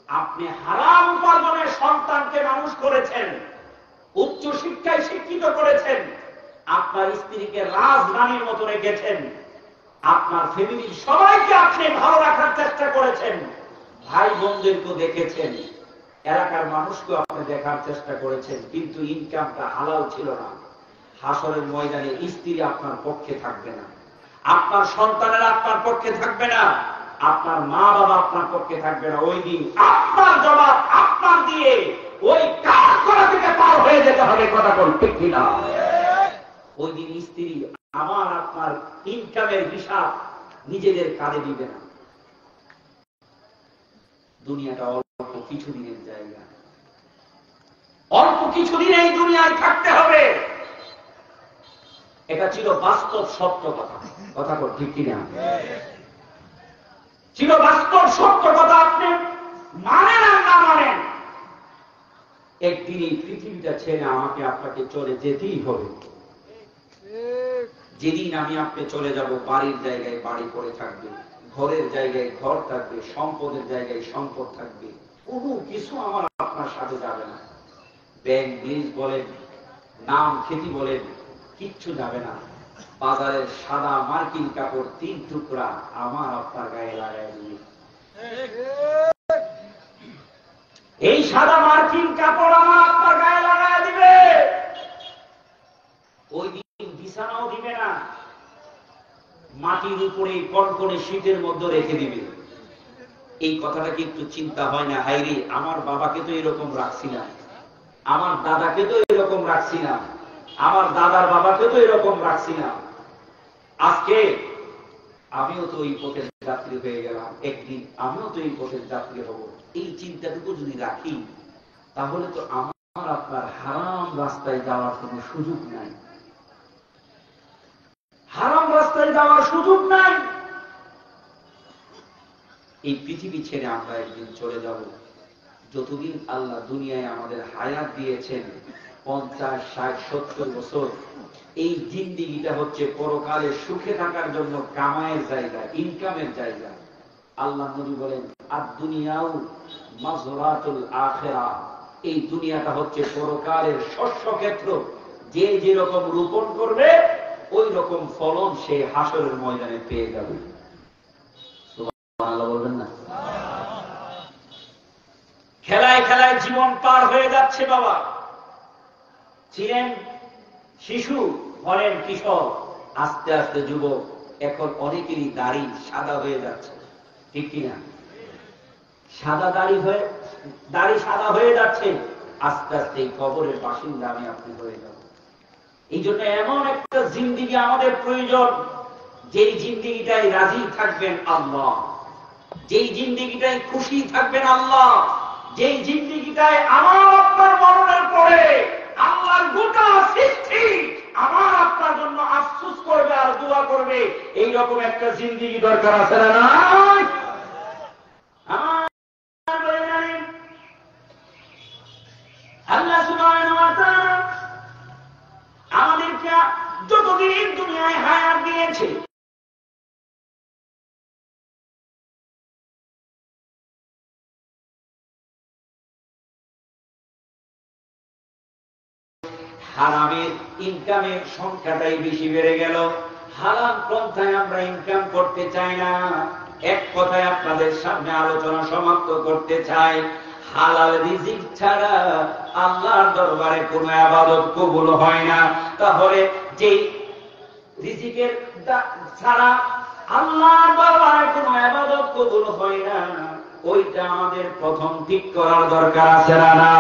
আপনি হারাম উপার্জনের সন্তানকে মানুষ করেছেন, উচ্চ শিক্ষায় শিক্ষিত করেছেন, আপনার স্ত্রীকে রাজরানীর মতো রেখেছেন, আপনার ফ্যামিলির সবাইকে আপনি ভালো রাখার চেষ্টা করেছেন, ভাই বোনদেরকেও দেখেছেন, এলাকার মানুষকেও আপনি দেখার চেষ্টা করেছেন, কিন্তু ইনকামটা হালাল ছিল না। হাসরের ময়দানে স্ত্রী আপনার পক্ষে থাকবে না, আপনার সন্তানেরা আপনার পক্ষে থাকবে না, আপনার মা বাবা আপনার পক্ষে থাকবে না। ওই দিন আপনার জবাব আপনার দিয়ে ওই কাজ করা থেকে পার হয়ে যেতে হবে। কথা বল ঠিক কিনা? ওই দিন স্ত্রী আমার আপনার ইনকামের হিসাব নিজেদের কাঁধে দিবে না। দুনিয়াটা অল্প কিছুদিনের জায়গা, অল্প কিছুদিন এই দুনিয়ায় থাকতে হবে। এটা ছিল বাস্তব সত্য কথা। কথা বল ঠিক কিনা? ছিল বাস্তব সত্য কথা। আপনি মানেন আর না মানেন, একদিন এই পৃথিবীটা ছেড়ে আমাকে আপনাকে চলে যেতেই হবে। যেদিন আমি আপনি চলে যাব, বাড়ির জায়গায় বাড়ি পড়ে থাকবে, ঘরের জায়গায় ঘর থাকবে, সম্পদের জায়গায় সম্পদ থাকবে, কোনো কিছু আমার আপনার সাথে যাবে না। ব্যাংক ব্রিজ বলেন, নাম খ্যাতি বলেন, কিচ্ছু যাবে না। বাজারের সাদা মার্কিন কাপড় 3 টুকরা আমার আপনার গায়ে লাগাই দিবে। এই সাদা মার্কিন কাপড় আমার আপনার গায়ে লাগাই দিবে। ওই দিন বিছানাও দিবে না, মাটির উপরে কনকনে শীতের মধ্যে রেখে দিবে। এই কথাটা কি একটু চিন্তা হয় না? হাইরে, আমার বাবাকে তো এরকম রাখছি না, আমার দাদাকে তো এরকম রাখছি না, আমার দাদার বাবাকে তো এরকম রাখছি না, আজকে আমিও তো এই পথের যাত্রী হয়ে গেলাম, একদিন আমিও তো এই পথের যাত্রী হব। এই চিন্তাটুকু যদি রাখি, তাহলে তো আমার আপনার হারাম রাস্তায় যাওয়ার কোনো সুযোগ নাই, হারাম রাস্তায় যাওয়ার সুযোগ নাই। এই পৃথিবী ছেড়ে আমরা একদিন চলে যাব। যতদিন আল্লাহ দুনিয়ায় আমাদের হায়াত দিয়েছেন, 50, 60, 70 বছর, এই জিন্দেগিটা হচ্ছে পরকালে সুখে থাকার জন্য কামায়ের জায়গা, ইনকামের জায়গা। আল্লাহ নবী বলেন, আদ-দুনিয়াউ মাজরাতুল আখিরাহ, এই দুনিয়াটা হচ্ছে পরকালের শস্য ক্ষেত্র। যে যেরকম রোপণ করবে ওই রকম ফলন সে হাসরের ময়দানে পেয়ে যাবে। সুবহানাল্লাহ বলবেন না? খেলায় খেলায় জীবন পার হয়ে যাচ্ছে। বাবা ছিলেন শিশু, হলেন কিশোর, আস্তে আস্তে যুবক, এখন অনেকেরই দাড়ি সাদা হয়ে যাচ্ছে, ঠিক কিনা? সাদা দাড়ি সাদা হয়ে যাচ্ছে, আস্তে আস্তে এই কবরের বাসিন্দা আমি আপনি হয়ে যাব। এই জন্য এমন একটা জিন্দেগি আমাদের প্রয়োজন, যেই জিন্দেগিটাই রাজি থাকবেন আল্লাহ, যেই জিন্দেগিটাই খুশি থাকবেন আল্লাহ, যেই জিন্দেগিটায় আমার আপনার মরণের পরে আল্লাহর গোটা সৃষ্টি আমার আপনার জন্য আফসোস করবে আর দোয়া করবে, এইরকম একটা জিন্দেগি দরকার আছে না? নাই? আল্লাহ সুবহানাহু ওয়া তাআলা আমাদেরকে যতদিন দুনিয়ায় হায়াত দিয়েছে, হারামের ইনকামের সংখ্যাটাই বেশি বেড়ে গেল। হারাম পন্থায় আমরা ইনকাম করতে চাই না। এক কথায় আপনাদের সামনে আলোচনা সমাপ্ত করতে চাই, হালাল রিজিক ছাড়া আল্লাহর দরবারে কোনো ইবাদত কবুল হয় না। তাহলে যেই রিজিকের ছাড়া আল্লাহর দরবারে কোনো ইবাদত কবুল হয় না, ওইটা আমাদের প্রথম ঠিক করার দরকার আছে না?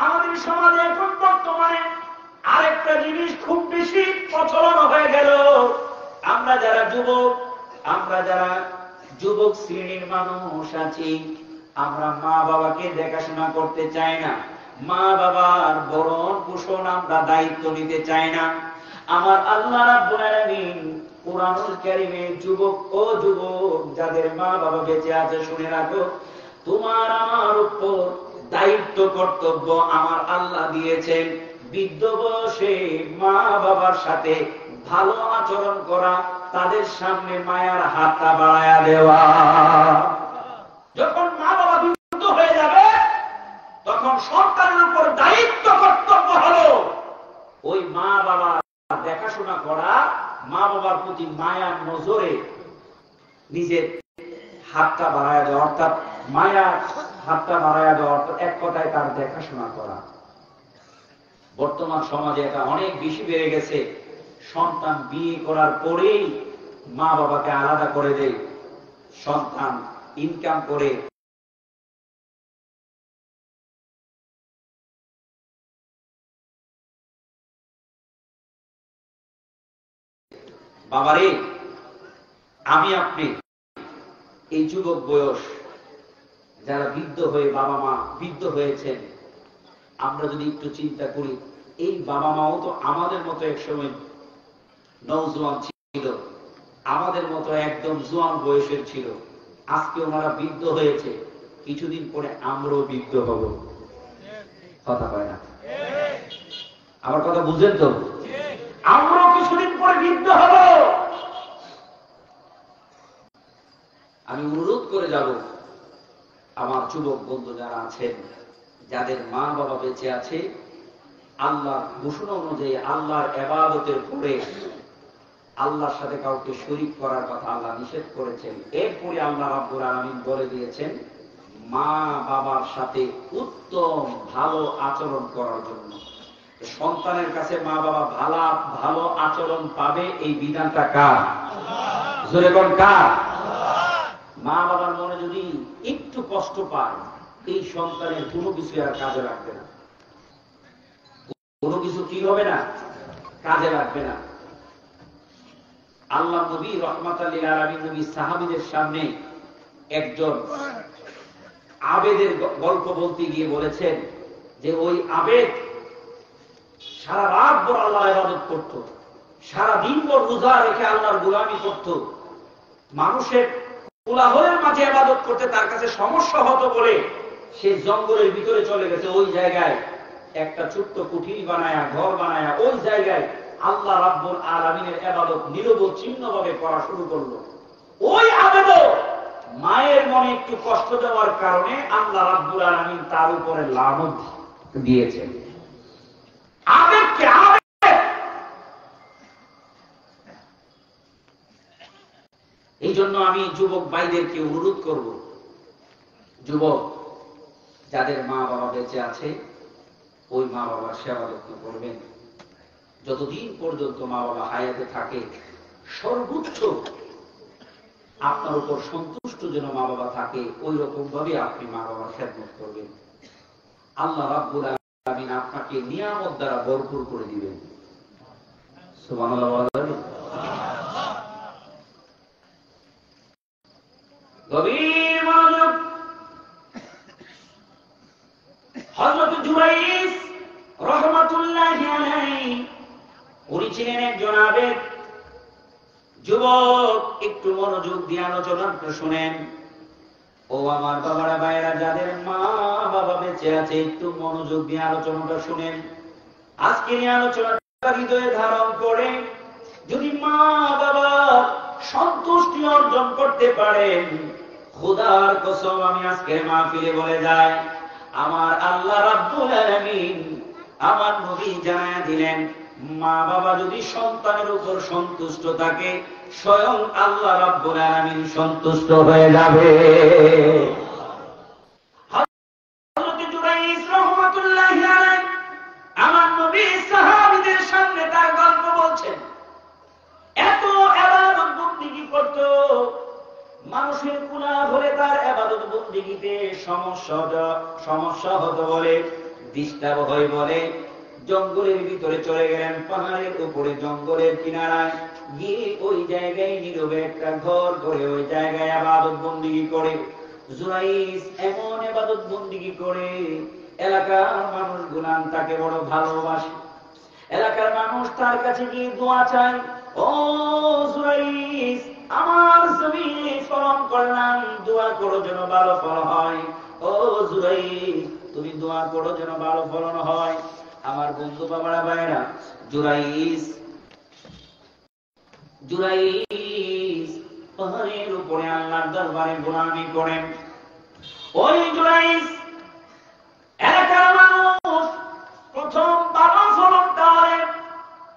আমাদের সমাজে এখন বর্তমানে আরেকটা জিনিস খুব বেশি প্রচলন হয়ে গেল। আমরা যারা যুবক শ্রেণীর মানুষ আছি, আমরা মা বাবাকে দেখাশোনা করতে চাই না, মা বাবার ভরণ পোষণ আমরা দায়িত্ব নিতে চাই না। আমার আল্লাহ রাব্বুল আলামিন কুরআনুল কারীমে যুবক যাদের মা বাবা বেঁচে আছে, শুনে রাখো, তোমার আমার উপর দায়িত্ব কর্তব্য আমার আল্লাহ দিয়েছেন বৃদ্ধ বয়সে মা বাবার সাথে ভালো আচরণ করা, তাদের সামনে মায়ার হাতটা বাড়ায়া দেওয়া। যখন মা বাবা বৃদ্ধ হয়ে যাবে, তখন সন্তানের উপর দায়িত্ব কর্তব্য হলো ওই মা বাবা দেখাশোনা করা, মা বাবার প্রতি মায়ার নজরে নিজের হাতটা বাড়ায়া দেওয়া, অর্থাৎ মায়ার হাতটা বাড়ায়া দেওয়া, অর্থাৎ এক কথায় তার দেখাশোনা করা। বর্তমান সমাজে এটা অনেক বেশি বেড়ে গেছে। সন্তান বিয়ে করার পরেই মা বাবাকে আলাদা করে দেয়, সন্তান ইনকাম করে বাবারে আমি আপনি এই যুবক বয়স যারা বৃদ্ধ হয়ে বাবা মা বৃদ্ধ হয়েছেন, আমরা যদি একটু চিন্তা করি, এই বাবা মাও তো আমাদের মতো একসময় নওজোয়ান ছিল, আমাদের মতো একদম জোয়ান বয়সের ছিল। আজকে ওনারা বৃদ্ধ হয়েছে, কিছুদিন পরে আমরাও বৃদ্ধ হব। কথা হয় না? আমার কথা বুঝেন তো? আমরাও কিছুদিন পরে বৃদ্ধ হব। আমি অনুরোধ করে যাব, আমার যুবক বন্ধু যারা আছেন, যাদের মা বাবা বেঁচে আছে, আল্লাহর ঘোষণা অনুযায়ী আল্লাহর ইবাদতের পরে আল্লাহর সাথে কাউকে শরীক করার কথা আল্লাহ নিষেধ করেছেন। এরপরে আল্লাহ রাব্বুল আলামিন বলে দিয়েছেন মা বাবার সাথে উত্তম ভালো আচরণ করার জন্য। সন্তানের কাছে মা বাবা ভালো আচরণ পাবে, এই বিধানটা কার? জোরে কোন কার? মা বাবার মনে যদি একটু কষ্ট পায়, এই সন্তানের কোনো কিছু আর কাজে লাগবে না, কোনো কিছু কি হবে না, কাজে লাগবে না। আল্লাহ নবী রহমাতুল লিল আলামিন নবী সাহাবীদের সামনে একজন আবেদের গল্প বলতে গিয়ে বলেছেন যে ওই আবেদ সারা রাত ভর আল্লাহর ইবাদত করত, সারা দিন ভর রোজা রেখে আল্লাহর গোলামি করত, মানুষের কোলাহলের মাঝে ইবাদত করতে তার কাছে সমস্যা হতো বলে সে জঙ্গলের ভিতরে চলে গেছে। ওই জায়গায় একটা ছোট্ট কুঠির বানায়া, ঘর বানায়া ওই জায়গায় আল্লাহ রাব্বুল আলামিনের ইবাদত নিরবচ্ছিন্নভাবে করা শুরু করলো। ওই আবেদ মায়ের মনে একটু কষ্ট দেওয়ার কারণে আল্লাহ রাব্বুল আলামিন তার উপরে লানত দিয়েছেন। আবেগকে আবেগ, এই জন্য আমি যুবক ভাইদেরকে অনুরোধ করব, যুবক যাদের মা বাবা বেঁচে আছে ওই মা বাবার সেবা যত্ন করবেন। যতদিন পর্যন্ত মা বাবা হায়াতে থাকে সর্বোচ্চ আপনার উপর সন্তুষ্ট যেন মা বাবা থাকে, ওই রকম ভাবে আপনি মা বাবার খেদমত করবেন। আল্লাহ রাব্বুল আলামিন আপনাকে নিয়ামত দ্বারা ভরপুর করে দিবেন। সুবহানাল্লাহ। গভীর মনোযোগ। হযরত জুরাইস রাহমাতুল্লাহি আলাইহি উনি ছিলেন একজন আবেদ যুবক। একটু মনোযোগ দিয়ে আলোচনাটা শুনেন। ও আমার বাবারা ভাইরা, যাদের মা বাবা বেঁচে আছে একটু মনোযোগ দিয়ে আলোচনাটা শুনেন। আজকের এই আলোচনাটা হৃদয়ে ধারণ করে যদি মা বাবা সন্তুষ্টি অর্জন করতে পারেন, খোদার কসম আমি আজকের মাহফিলে বলে যাই, আমার আল্লাহ রাব্বুল আলামিন আমার নবী জানায়া দিলেন, মা বাবা যদি সন্তানের উপর সন্তুষ্ট থাকে স্বয়ং আল্লাহ রাব্বুল আলামিন সন্তুষ্ট হয়ে যাবে। হযরত জুরাইস রাহমাতুল্লাহি আলাইহি আমার নবী সাহাবীদের সামনে তার গল্প বলছেন। এত ইবাদত বন্দেগী করত, মানুষের গুনাহ হলে তার ইবাদত বন্দেগীতে সমস্যা হতো বলে, ডিস্টার্ব হয় বলে জঙ্গলের ভিতরে চলে গেলেন, পাহাড়ের উপরে জঙ্গলের কিনারায় গিয়ে ওই জায়গায় নীরবে একটা ঘর করে ওই জায়গায় ইবাদত বন্দেগী করে। জুরাইস এমন ইবাদত বন্দেগী করে এলাকার মানুষ গুনান তাকে বড় ভালোবাসে। এলাকার মানুষ তার কাছে গিয়ে দোয়া চায়, ও জুরাইস আমার জমিনে ফলন করলাম, দোয়া করো যেন ভালো ফল হয়। ও জুরাইস তুমি দোয়া করো যেন ভালো ফলন হয়। আমার বন্ধু বাবারা ভাইরা, জুরাইস পাহাড়ের উপরে আল্লাহর দরবারে গোলামি করেন। ওই জুরাইস এলাকার মানুষ প্রথম ভালো ফলনটা হয়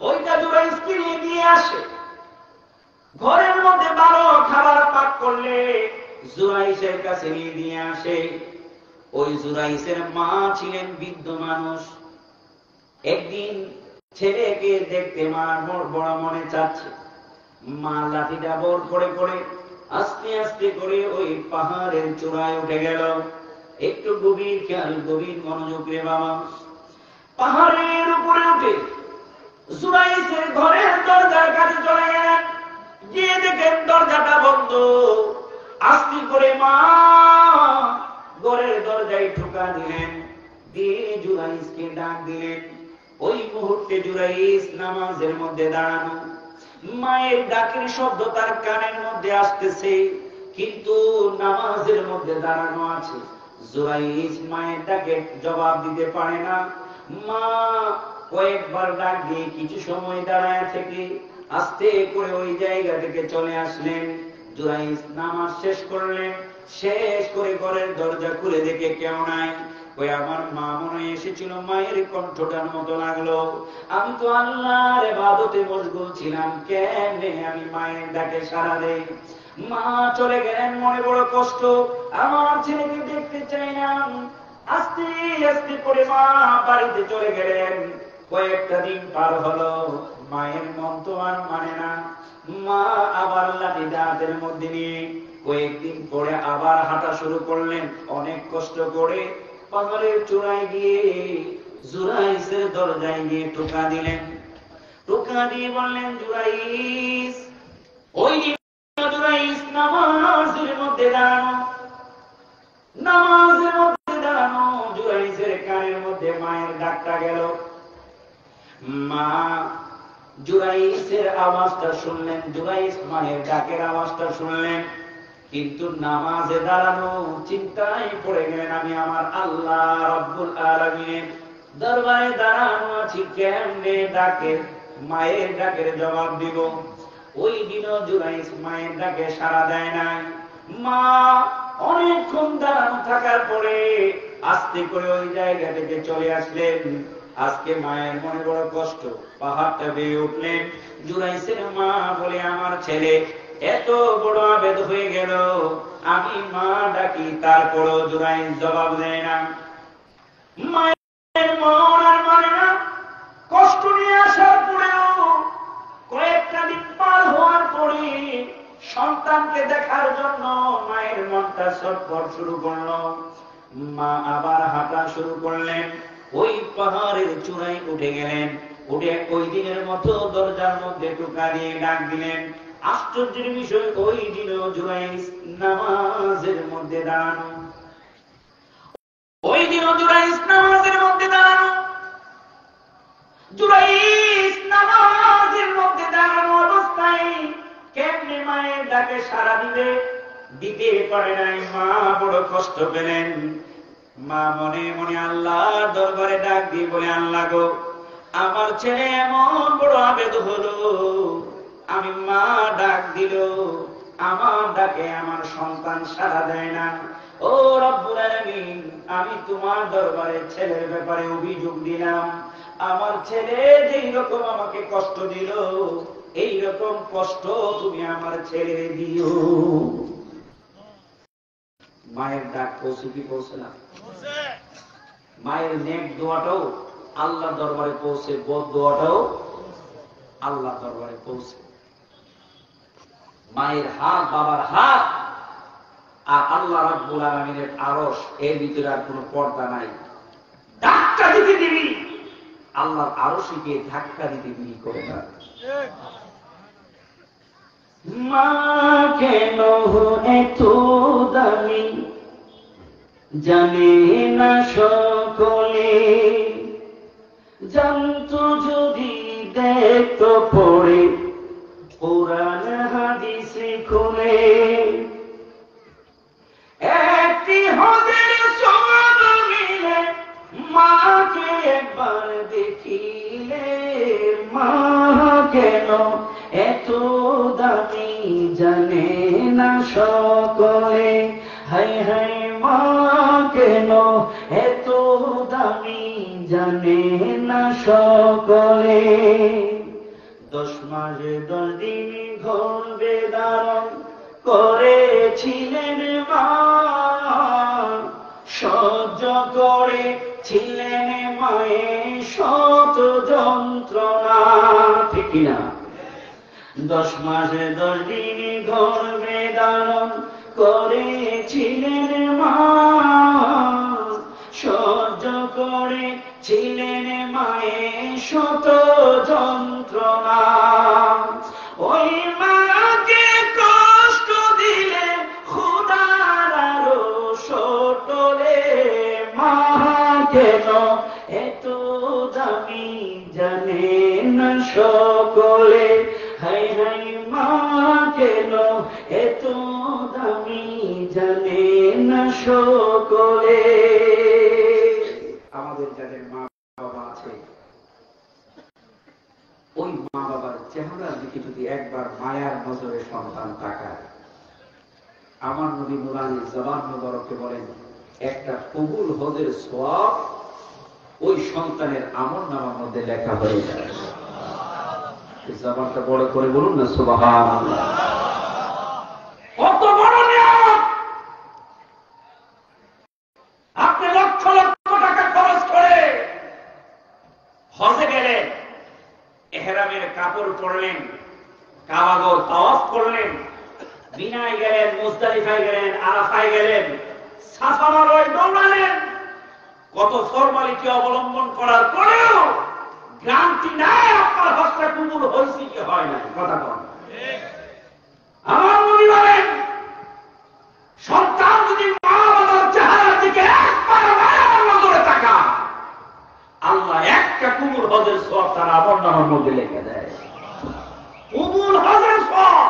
ওইটা জুরাইসকে নিয়ে আসে। ঘরের মধ্যে ভালো খাবার পাক করলে জুরাইসের কাছে নিয়ে আসে। ওই জুরাইসের মা ছিলেন বৃদ্ধ মানুষ। একদিন ছেলেকে দেখতে মার বড় মনে চাচ্ছে, মা লাঠিটা বর করে করে আস্তে আস্তে করে ওই পাহাড়ের চূড়ায় উঠে গেল। একটু গভীর খেয়াল, গভীর মনোযোগ রে বাবা। পাহাড়ের উপরে উঠে জুরাইসের ঘরের দরজার কাছে চলে গেলেন। গিয়ে দেখেন দরজাটা বন্ধ। আস্তে করে মা ঘরের দরজায় ঠোকা দিলেন, দিয়ে জুরাইসকে ডাক দিলেন। ওই মুহূর্তে জুরাইস নামাজের মধ্যে দাঁড়ানো, মায়ের ডাকের শব্দ তার কানের মধ্যে আসতেছে, কিন্তু নামাজের মধ্যে দাঁড়ানো আছে। জুরাইস মায়ের ডাকে জবাব দিতে পারে না। মা কয়েকবার ডাক দিয়ে কিছু সময় দাঁড়ায় থেকে আস্তে করে ওই জায়গা থেকে চলে আসলেন। জুরাইস নামাজ শেষ করলেন। শেষ করে ঘরের দরজা খুলে দেখে কেউ নাই। ওই আমার মা মনে এসেছিল, মায়ের কণ্ঠটার মতো লাগলো। আমি তো আল্লাহর ইবাদতে মশগুল ছিলাম, কেমনে আমি মায়ের ডাকে সাড়া দেই। মা চলে গেলেন, মনে বড় কষ্ট, আমার ছেলেকে দেখতে চাইলাম। আস্তে আস্তে করে মা বাড়িতে চলে গেলেন। কয়েকটা দিন পার হলো, মায়ের মন তো আর মানে না। মা আবার লাঠি হাতের মধ্যে নিয়ে কয়েকদিন পরে আবার হাঁটা শুরু করলেন। অনেক কষ্ট করে পাহাড়ের চূড়ায় গিয়ে জুরাইসের দরজায় গিয়ে টোকা দিলেন। টোকা দিয়ে বললেন, জুরাইস, ওই জুরাইস নামাজের মধ্যে দাঁড়ানো, নামাজের মধ্যে দাঁড়ানো। জুরাইসের কানের মধ্যে মায়ের ডাকটা গেল। মা জুরাইসের আওয়াজটা শুনলেন, জুরাইস মায়ের ডাকের আওয়াজটা শুনলেন, কিন্তু নামাজে দাঁড়ানো চিন্তায় পড়ে গেলেন, আমি আমার আল্লাহ রব্বুল আলামিনের দরবারে দাঁড়ানো আছি, কেমনে ডাকে মায়ের ডাকের জবাব দিব। ওই দিনও জুরাইস মায়ের ডাকে সাড়া দেয় নাই। মা অনেকক্ষণ দাঁড়ানো থাকার পরে আস্তে করে ওই জায়গা থেকে চলে আসলেন। আজকে মায়ের মনে বড় কষ্ট, পাহাড়টা বেয়ে উঠলেন। জুরাইসের মা বলে, আমার ছেলে এত বড় আবেদ হয়ে গেল, আমি মা ডাকি তারপরও জুরাইস জবাব দেয় না। মায়ের মন আর মানে না। কষ্ট নিয়ে আসার পরেও কয়েকটা দিন পার হওয়ার পরে সন্তানকে দেখার জন্য মায়ের মনটা ছটফট শুরু করলো। মা আবার হাঁটা শুরু করলেন। ওই পাহাড়ের চূড়ায় উঠে গেলেন। উঠে ওই দিনের মতো দরজার মধ্যে টোকা দিয়ে ডাক দিলেন। আশ্চর্যের বিষয়, ওই দিনও জুরাইস নামাজের মধ্যে দাঁড়ানো। ওই দিনও জুরাইস নামাজের মধ্যে দাঁড়ানো। জুরাইস নামাজের মধ্যে দাঁড়ানো অবস্থায় কেমনে মায়ের ডাকে সাড়া দিতে পারে নাই। মা বড় কষ্ট পেলেন। মা মনে মনে আল্লাহর দরবারে ডাক দিয়ে বলে, আল্লাহ গো, আমার ছেলে এমন বড় আবেদ হলো, আমি মা ডাক দিল, আমার ডাকে আমার সন্তান সাড়া দেয় না। ও রব্বুল আলামিন, আমি তোমার দরবারে ছেলের ব্যাপারে অভিযোগ দিলাম। আমার ছেলে যেই রকম আমাকে কষ্ট দিল, এই রকম কষ্ট তুমি আমার ছেলে দিও। মায়ের ডাক পৌঁছে কি পৌঁছে না? মায়ের নেক দোয়াটাও আল্লাহ দরবারে পৌঁছে, বদ দোয়াটাও আল্লাহ দরবারে পৌঁছে। মায়ের হাত, বাবার হাত আর আল্লাহ রাব্বুল আলামিনের আরশ, এর ভিতরে আর কোনো পর্দা নাই। ধাক্কা দিতে দিবি, আল্লাহর আরশকে ধাক্কা দিতে দিবি করে না। মা কেন এত দামি জানে না সকলে, জানতো যদি দেখতো পড়ে কোরআন হাদিসে খুলে। একটি হজের সওয়াব মিলে মাকে একবার দেখিলে, মা কেন এত দামি জানে না সকলে। হায় হায়, মা কেন এত দামি জানে না সকলে। 10 মাসে 10 দিন গর্ভে ধারণ করেছিলেন মা, সহ্য করেছিলেন মায়ের শত যন্ত্রণা। ঠিক কিনা? 10 মাসে 10 দিন গর্ভে ধারণ করেছিলেন মা, সহ্য করেছিলেন মায়ের শত যন্ত্রণা। ওই মাকে কষ্ট দিলে খোদার আরশ টলে, মা কেন এত দামি জানে না সকলে। হায় হায়, মা কেন এত দামি জানে না সকলে। আমাদের যাদের মা বাবা আছে, ওই মা বাবার চেহারার দিকে যদি একবার মায়ার নজরে সন্তান তাকায়, আমার নবী নুরানি জবান মুবারকে বলেন, একটা কবুল হজের সওয়াব ওই সন্তানের আমলনামার মধ্যে লেখা হয়ে যায়। জবানটা বড় করে বলুন না সুবহানাল্লাহ। কত বড় নিয়ামত! আপনি লক্ষ লক্ষ টাকা খরচ করে হজে গেলেন, কাপড় পরলেন, কাবাগর তাওয়াফ করলেন, মিনায় গেলেন, মুজদালিফায় গেলেন, আরাফায় গেলেন, সাফা মারওয়ায় দৌড়ালেন। কত ফরমালিটি অবলম্বন করার পরেও গ্যারান্টি নাই আপনার হজটা কবুল হয়েছে কি হয় না। কথা বল। আমার নবী বলেন, সন্তান যদি মা বাবার চেহারার দিকে একবার মায়ার নজরে তাকায়, আল্লাহ একটা কবুল হজের সওয়াব তার আমলনামার মধ্যে লিখে দেয়। কবুল হজের সওয়াব।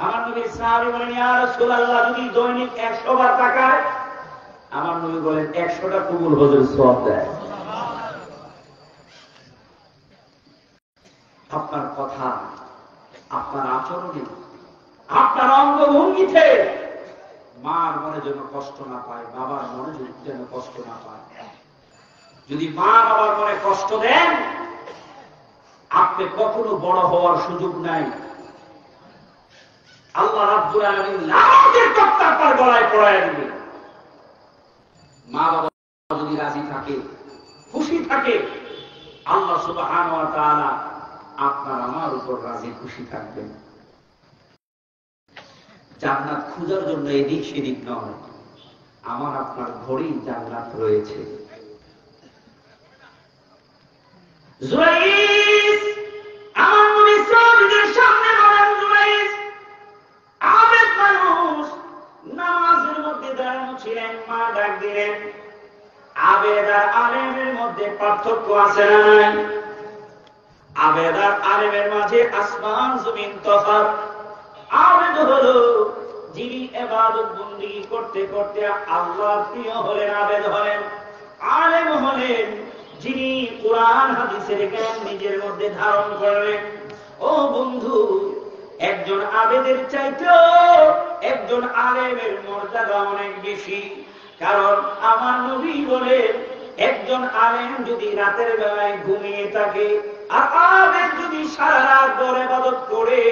আমার নবী সাহাবী বলেন, ইয়া রাসূলুল্লাহ, যদি দৈনিক 100 বার তাকায়, আমার নবী বলেন 100টা কবুল হজের সওয়াব দেয়। আপনার কথা, আপনার আচরণে, আপনার অঙ্গভঙ্গিতে মার মনে যেন কষ্ট না পায়, বাবার মনে যেন কষ্ট না পায়। যদি মা বাবার মনে কষ্ট দেন, আপনি কখনো বড় হওয়ার সুযোগ নাই। আল্লাহ রাব্বুল আলামিন লানতের তক্তা আপনার গলায় পড়ায় দিবে। মা বাবা যদি রাজি থাকে, খুশি থাকে, আল্লাহ সুবহানাহু ওয়া তাআলা আপনার আমার উপর রাজি খুশি থাকবেন। জান্নাত খোঁজার জন্য এদিক সেদিক নয়, আমার আপনার ঘরেই জান্নাত রয়েছে। জুরাইস আমার নবী সাহাবীদের সামনে বলেন, জুরাইস আবেদ মানুষ, নামাজের মধ্যে দাঁড়ানো ছিলেন, মা ডাক দিলেন। আবেদ আর আলেমের মধ্যে পার্থক্য আছে না নাই? আবেদ আর আলেমের মাঝে আসমান জমিন তফাৎ। আবেদ হলো যিনি ইবাদত বন্দেগী করতে করতে আল্লাহর প্রিয় হলেন, আবেদ হলেন। আলেম হলেন যিনি কুরআন হাদিসের জ্ঞান নিজের মধ্যে ধারণ করলেন। ও বন্ধু, একজন আবেদের চাইতেও একজন আলেমের মর্যাদা অনেক বেশি। কারণ আমার নবী বলেন, একজন আলেম যদি রাতের বেলায় ঘুমিয়ে থাকে আর আবেদ যদি সারা রাত ভর ইবাদত করে,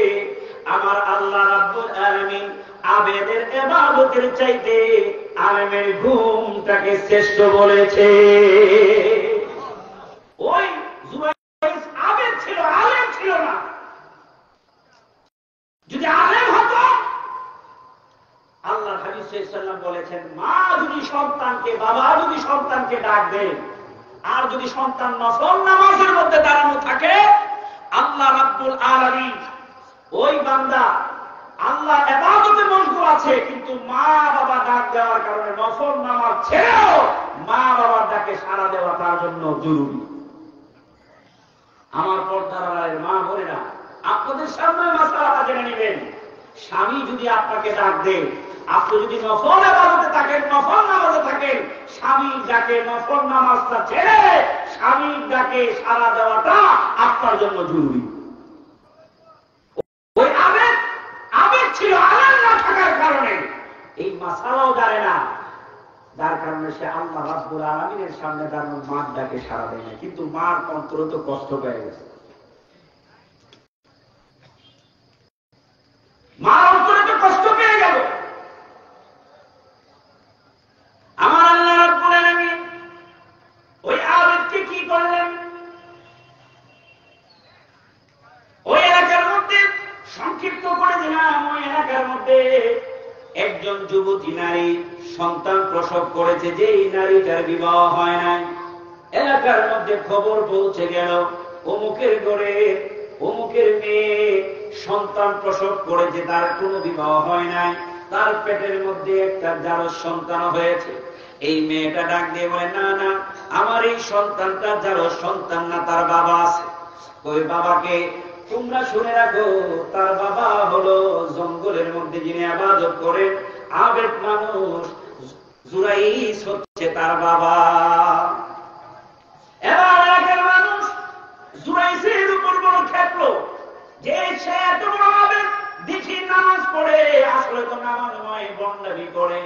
আমার আল্লাহ রাব্বুল আলামিন আবেদের ইবাদতের চাইতে আলেমের ঘুমটাকে শ্রেষ্ঠ বলেছে। ওই জুরাইস আবেদ ছিল, আলেম ছিল না। যদি আলেম হতো, আল্লাহ হাবিব সাল্লাল্লাহু আলাইহি ওয়াসাল্লাম বলেছেন, মা যদি সন্তানকে, বাবা যদি সন্তানকে ডাক দেয়, আর যদি সন্তান নফল নামাজের মধ্যে দাঁড়ানো থাকে, আল্লাহ রাব্বুল আলামিন ওই বান্দা আল্লাহ ইবাদতে মশগুল আছে, কিন্তু মা বাবা ডাক দেওয়ার কারণে নফল নামাজ ছেড়েও মা বাবার ডাকে সাড়া দেওয়া তার জন্য জরুরি। আমার পর্দার আড়ালের মা বোনেরা, আপনাদের সামনে মাসআলাটা জেনে নেবেন। স্বামী যদি আপনাকে ডাক দেয়, আপনি যদি নফল ইবাদতে থাকেন, নফল নামাজে থাকেন, স্বামী ডাকে নফল নামাজটা ছেড়ে স্বামীর ডাকে সাড়া দেওয়াটা আপনার জন্য জরুরি। ওই আবেদ ছিল, আলেম না থাকার কারণে এই মাসালাও জানে না, যার কারণে সে আল্লাহ রাব্বুল আলামিনের সামনে দাঁড়ানো মার ডাকে সাড়া দেয় না। কিন্তু মার অন্তর তো কষ্ট পেয়ে গেছে, মার অন্তরে তো কষ্ট পেয়ে গেল। আমার আল্লাহ রাব্বুল আলামিন ওই আবেদকে কি করলেন? ওই এলাকার মধ্যে, সংক্ষিপ্ত করে দিলাম, ওই এলাকার মধ্যে একজন যুবতী নারী সন্তান প্রসব করেছে, যে এই নারীটার বিবাহ হয় নাই। এলাকার মধ্যে খবর পৌঁছে গেল, অমুকের ঘরে অমুকের মেয়ে সন্তান প্রসব করেছে, তার কোনো বিবাহ হয় নাই, তার পেটের মধ্যে একটা জারজ সন্তান হয়েছে। এই মেয়েটা ডাক দিয়ে বলে, না না, আমার এই সন্তানটা জারজ সন্তান না, তার বাবা আছে। ওই বাবাকে তোমরা শুনে রাখো, তার বাবা হলো জঙ্গলের মধ্যে যিনি ইবাদত করেন, আবেদ মানুষ, জুরাইস হচ্ছে তার বাবা। এবার এলাকার মানুষ জুরাইসের উপর বড় খেপলো যে সে এত বড় আবেদ, দেখি নামাজ পড়ে, আসলে তো নামাজ নয়, বন্ডামি করে,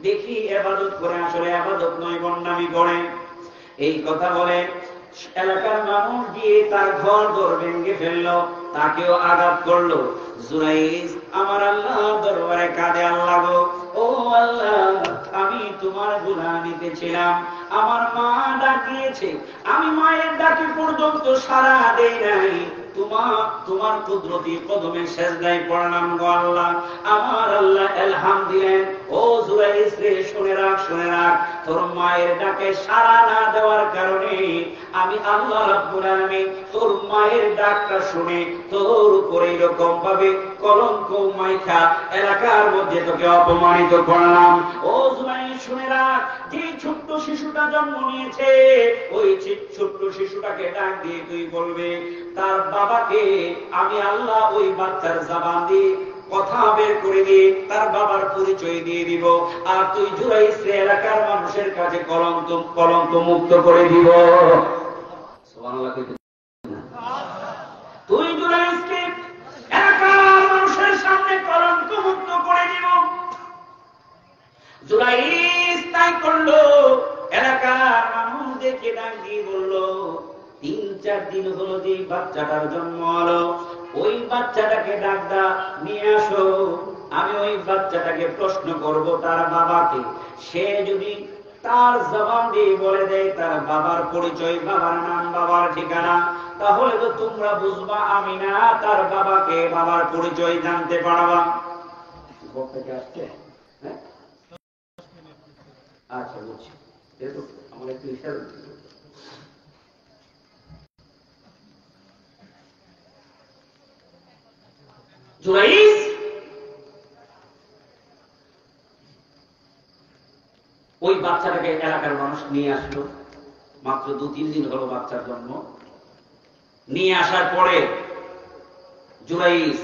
দেখি ইবাদত করে, আসলে ইবাদত নয়, বন্ডামি করে। এই কথা বলে এলাকার মানুষ গিয়ে তার ঘর দর ভেঙে ফেললো, তাকেও আঘাত করলো। জুরাইস আমার আল্লাহ দরবারে কাঁদে, আল্লাহ গো, ও আল্লাহ, আমি তোমার গুনাহ নিতেছিলাম, আমার মা ডাকিয়েছে, আমি মায়ের ডাকে পর্যন্ত সাড়া দেই নাই, তোমার কুদরতি কদমে সেজদায় পড়লাম গো আল্লাহ। আমার আল্লাহ ইলহাম দিলেন, ও জুরাইস রে, শুনে রাখ, তোর মায়ের ডাকে সাড়া না দেওয়ার কারণে আমি আল্লাহ রাব্বুল আলামিন তোর মায়ের ডাকটা শুনে তোর উপরে এরকম ভাবে কলঙ্ক মাইখা এলাকার মধ্যে তোকে অপমানিত করলাম। ও জুরাইস শুনে রাখ, যে ছোট্ট শিশুটা জন্ম নিয়েছে, ওই ছোট্ট শিশুটাকে ডাক দিয়ে তুই বলবে তার বাবাকে আমি আল্লাহ ওই বাচ্চার জবান দিয়ে কথা বের করে দিয়ে তার বাবার পরিচয় দিয়ে দিব, আর তুই জুরাইস এলাকার মানুষের কাছে কলঙ্ক মুক্ত করে দিব। সুবহানাল্লাহ। তুই জুরাইসকে এলাকার মানুষের সামনে কলঙ্ক মুক্ত করে দিব। জুরাইস তাই করলো। এলাকার মানুষদেরকে ডাক দিয়ে বললো, 3-4 দিন হলো যে বাচ্চাটার জন্ম হলো, ওই বাচ্চাটাকে ডাকদা নিয়ে আসো। আমি ওই বাচ্চাটাকে প্রশ্ন করব তার বাবাকে। সে যদি তার জবান দিয়ে বলে দেয় তার বাবার পরিচয়, বাবার নাম, বাবার ঠিকানা, তাহলে তো তোমরা বুঝবা আমি না তার বাবাকে, বাবার পরিচয় জানতে পারবা। আসছে? হ্যাঁ, আচ্ছা বুঝছি। আমার একটু ইশারা জুরাইস ওই বাচ্চাটাকে এলাকার মানুষ নিয়ে আসলো। মাত্র 2-3 দিন হলো বাচ্চার জন্ম। নিয়ে আসার পরে জুরাইস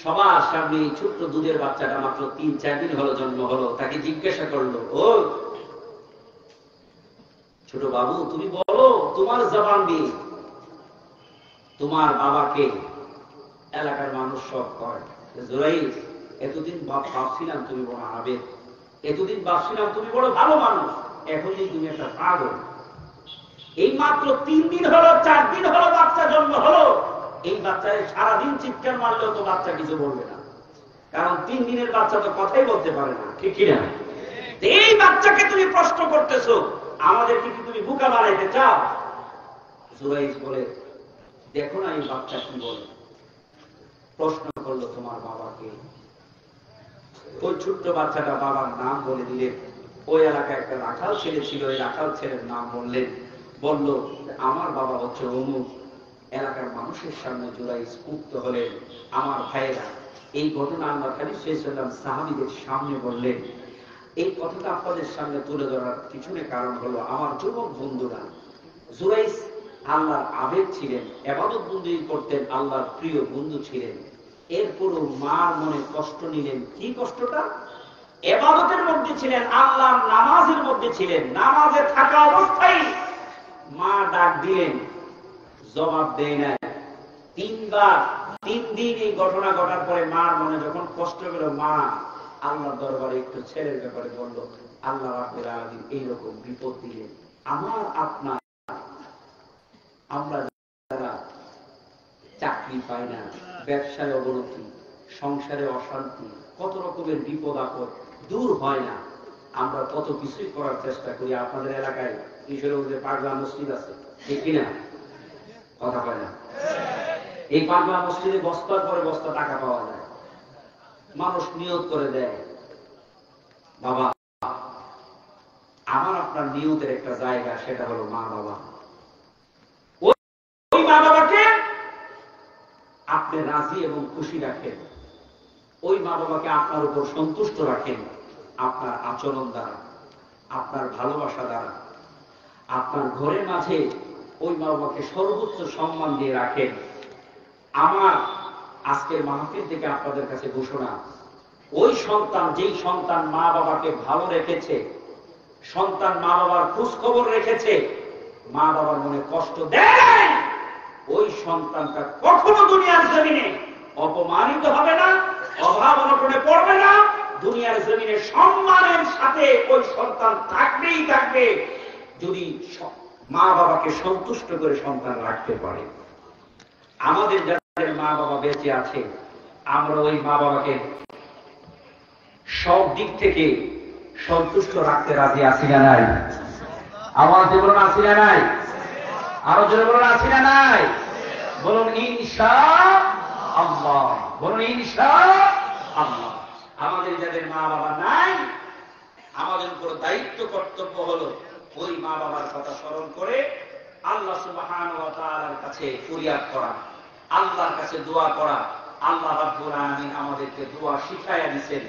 সবার সামনে ছোট্ট দুধের বাচ্চাটা, মাত্র 3-4 দিন হলো জন্ম হলো, তাকে জিজ্ঞাসা করলো, ও ছোট বাবু, তুমি বলো তোমার জবান দিয়ে তোমার বাবাকে। এলাকার মানুষ সব কয়, জুরাইস এতদিন ভাবছিলাম তুমি বড় আবেদ, এতদিন ভাবছিলাম তুমি বড় ভালো মানুষ, এখন তুমি একটা পাগল। এই মাত্র 3 দিন হলো, 4 দিন হলো বাচ্চা জন্ম হলো, এই বাচ্চায় সারাদিন চিৎকার মারলেও তো বাচ্চা কিছু বলবে না, কারণ 3 দিনের বাচ্চা তো কথাই বলতে পারে না, ঠিক কিনা? এই বাচ্চাকে তুমি প্রশ্ন করতেছো, আমাদেরকে কি তুমি বোকা বানাইতে চাও? জুরাইস বলে, দেখো না এই বাচ্চা কি বলে। প্রশ্ন করলো তোমার বাবাকে। ওই ছোট্ট বাচ্চাটা বাবার নাম বলে দিলেন। ওই এলাকায় একটা রাখাল ছেলে ছিল, ওই রাখাল ছেলের নাম বললেন। বলল আমার বাবা হচ্ছে অমুক। এলাকার মানুষের সামনে জুরাইস মুক্ত হলেন। আমার ভাইয়েরা, এই ঘটনা আল্লাহ হাবিব সাল্লাল্লাহু আলাইহি ওয়াসাল্লাম সাহাবীদের সামনে বললেন। এই কথাটা আপনাদের সামনে তুলে ধরার পিছনে কারণ হলো, আমার যুবক বন্ধুরা, জুরাইস আল্লাহর আবেদ ছিলেন, ইবাদত বন্দেগী করতেন, আল্লাহর প্রিয় বন্ধু ছিলেন। এরপরও মার মনে কষ্ট নিলেন। কি কষ্টটা? ইবাদতের মধ্যে ছিলেন, আল্লাহর নামাজের মধ্যে ছিলেন, নামাজে থাকা অবস্থায় মা ডাক দিলেন, জবাব দেয় না। 3 দিন এই ঘটনা ঘটার পরে মার মনে যখন কষ্ট গেল, মা আল্লাহর দরবারে একটু ছেলের ব্যাপারে বলল, আল্লাহ রাব্বুল আলামিন এইরকম বিপদ দিলেন আমার আপনার, আমরা যারা চাকরি পাই না, ব্যবসায় অবনতি, সংসারে অশান্তি, কত রকমের বিপদ আপদ দূর হয় না, আমরা কত কিছুই করার চেষ্টা করি। আপনাদের এলাকায় কিশোরগঞ্জে পাগলা মসজিদ আছে, ঠিক কিনা? কথা হয় না? এই পাগলা মসজিদে বস্তার পরে বস্তা টাকা পাওয়া যায়। মানুষ নিয়ত করে দেয়, বাবা আমার আপনার নিয়তের একটা জায়গা, সেটা হলো মা বাবা। ওই মা বাবাকে আপনি রাজি এবং খুশি রাখেন, ওই মা বাবাকে আপনার উপর সন্তুষ্ট রাখেন, আপনার আচরণ দ্বারা, আপনার ভালোবাসা দ্বারা, আপনার ঘরের মাঝে ওই মা বাবাকে সর্বোচ্চ সম্মান দিয়ে রাখেন। আমার আজকের মাহফিল থেকে আপনাদের কাছে ঘোষণা, ওই সন্তান, যেই সন্তান মা বাবাকে ভালো রেখেছে, সন্তান মা বাবার খোঁজ খবর রেখেছে, মা বাবার মনে কষ্ট দেয়, ওই সন্তানটা কখনো দুনিয়ার জমিনে অপমানিত হবে না, অভাব অনটনে পড়বে না, দুনিয়ার জমিনে সম্মানের সাথে ওই সন্তান থাকবেই থাকবে, যদি মা বাবাকে সন্তুষ্ট করে সন্তান রাখতে পারে। আমাদের যাদের মা বাবা বেঁচে আছে, আমরা ওই মা বাবাকে সব দিক থেকে সন্তুষ্ট রাখতে রাজি আছি না নাই? আমার জীবন আছি না নাই? আরো জোরে বলুন, আছি না নাই? বলুন ইনশাআল্লাহ, বলুন ইনশাআল্লাহ। আমাদের যাদের মা বাবা নাই, আমাদের উপর দায়িত্ব কর্তব্য হলো ওই মা বাবার কথা স্মরণ করে আল্লাহ সুবহানাহু ওয়া তাআলার কাছে ফরিয়াদ করা, আল্লাহর কাছে দোয়া করা। আল্লাহ রাব্বুল আলামিন আমাদেরকে দোয়া শিখাইয়া দিয়েছেন।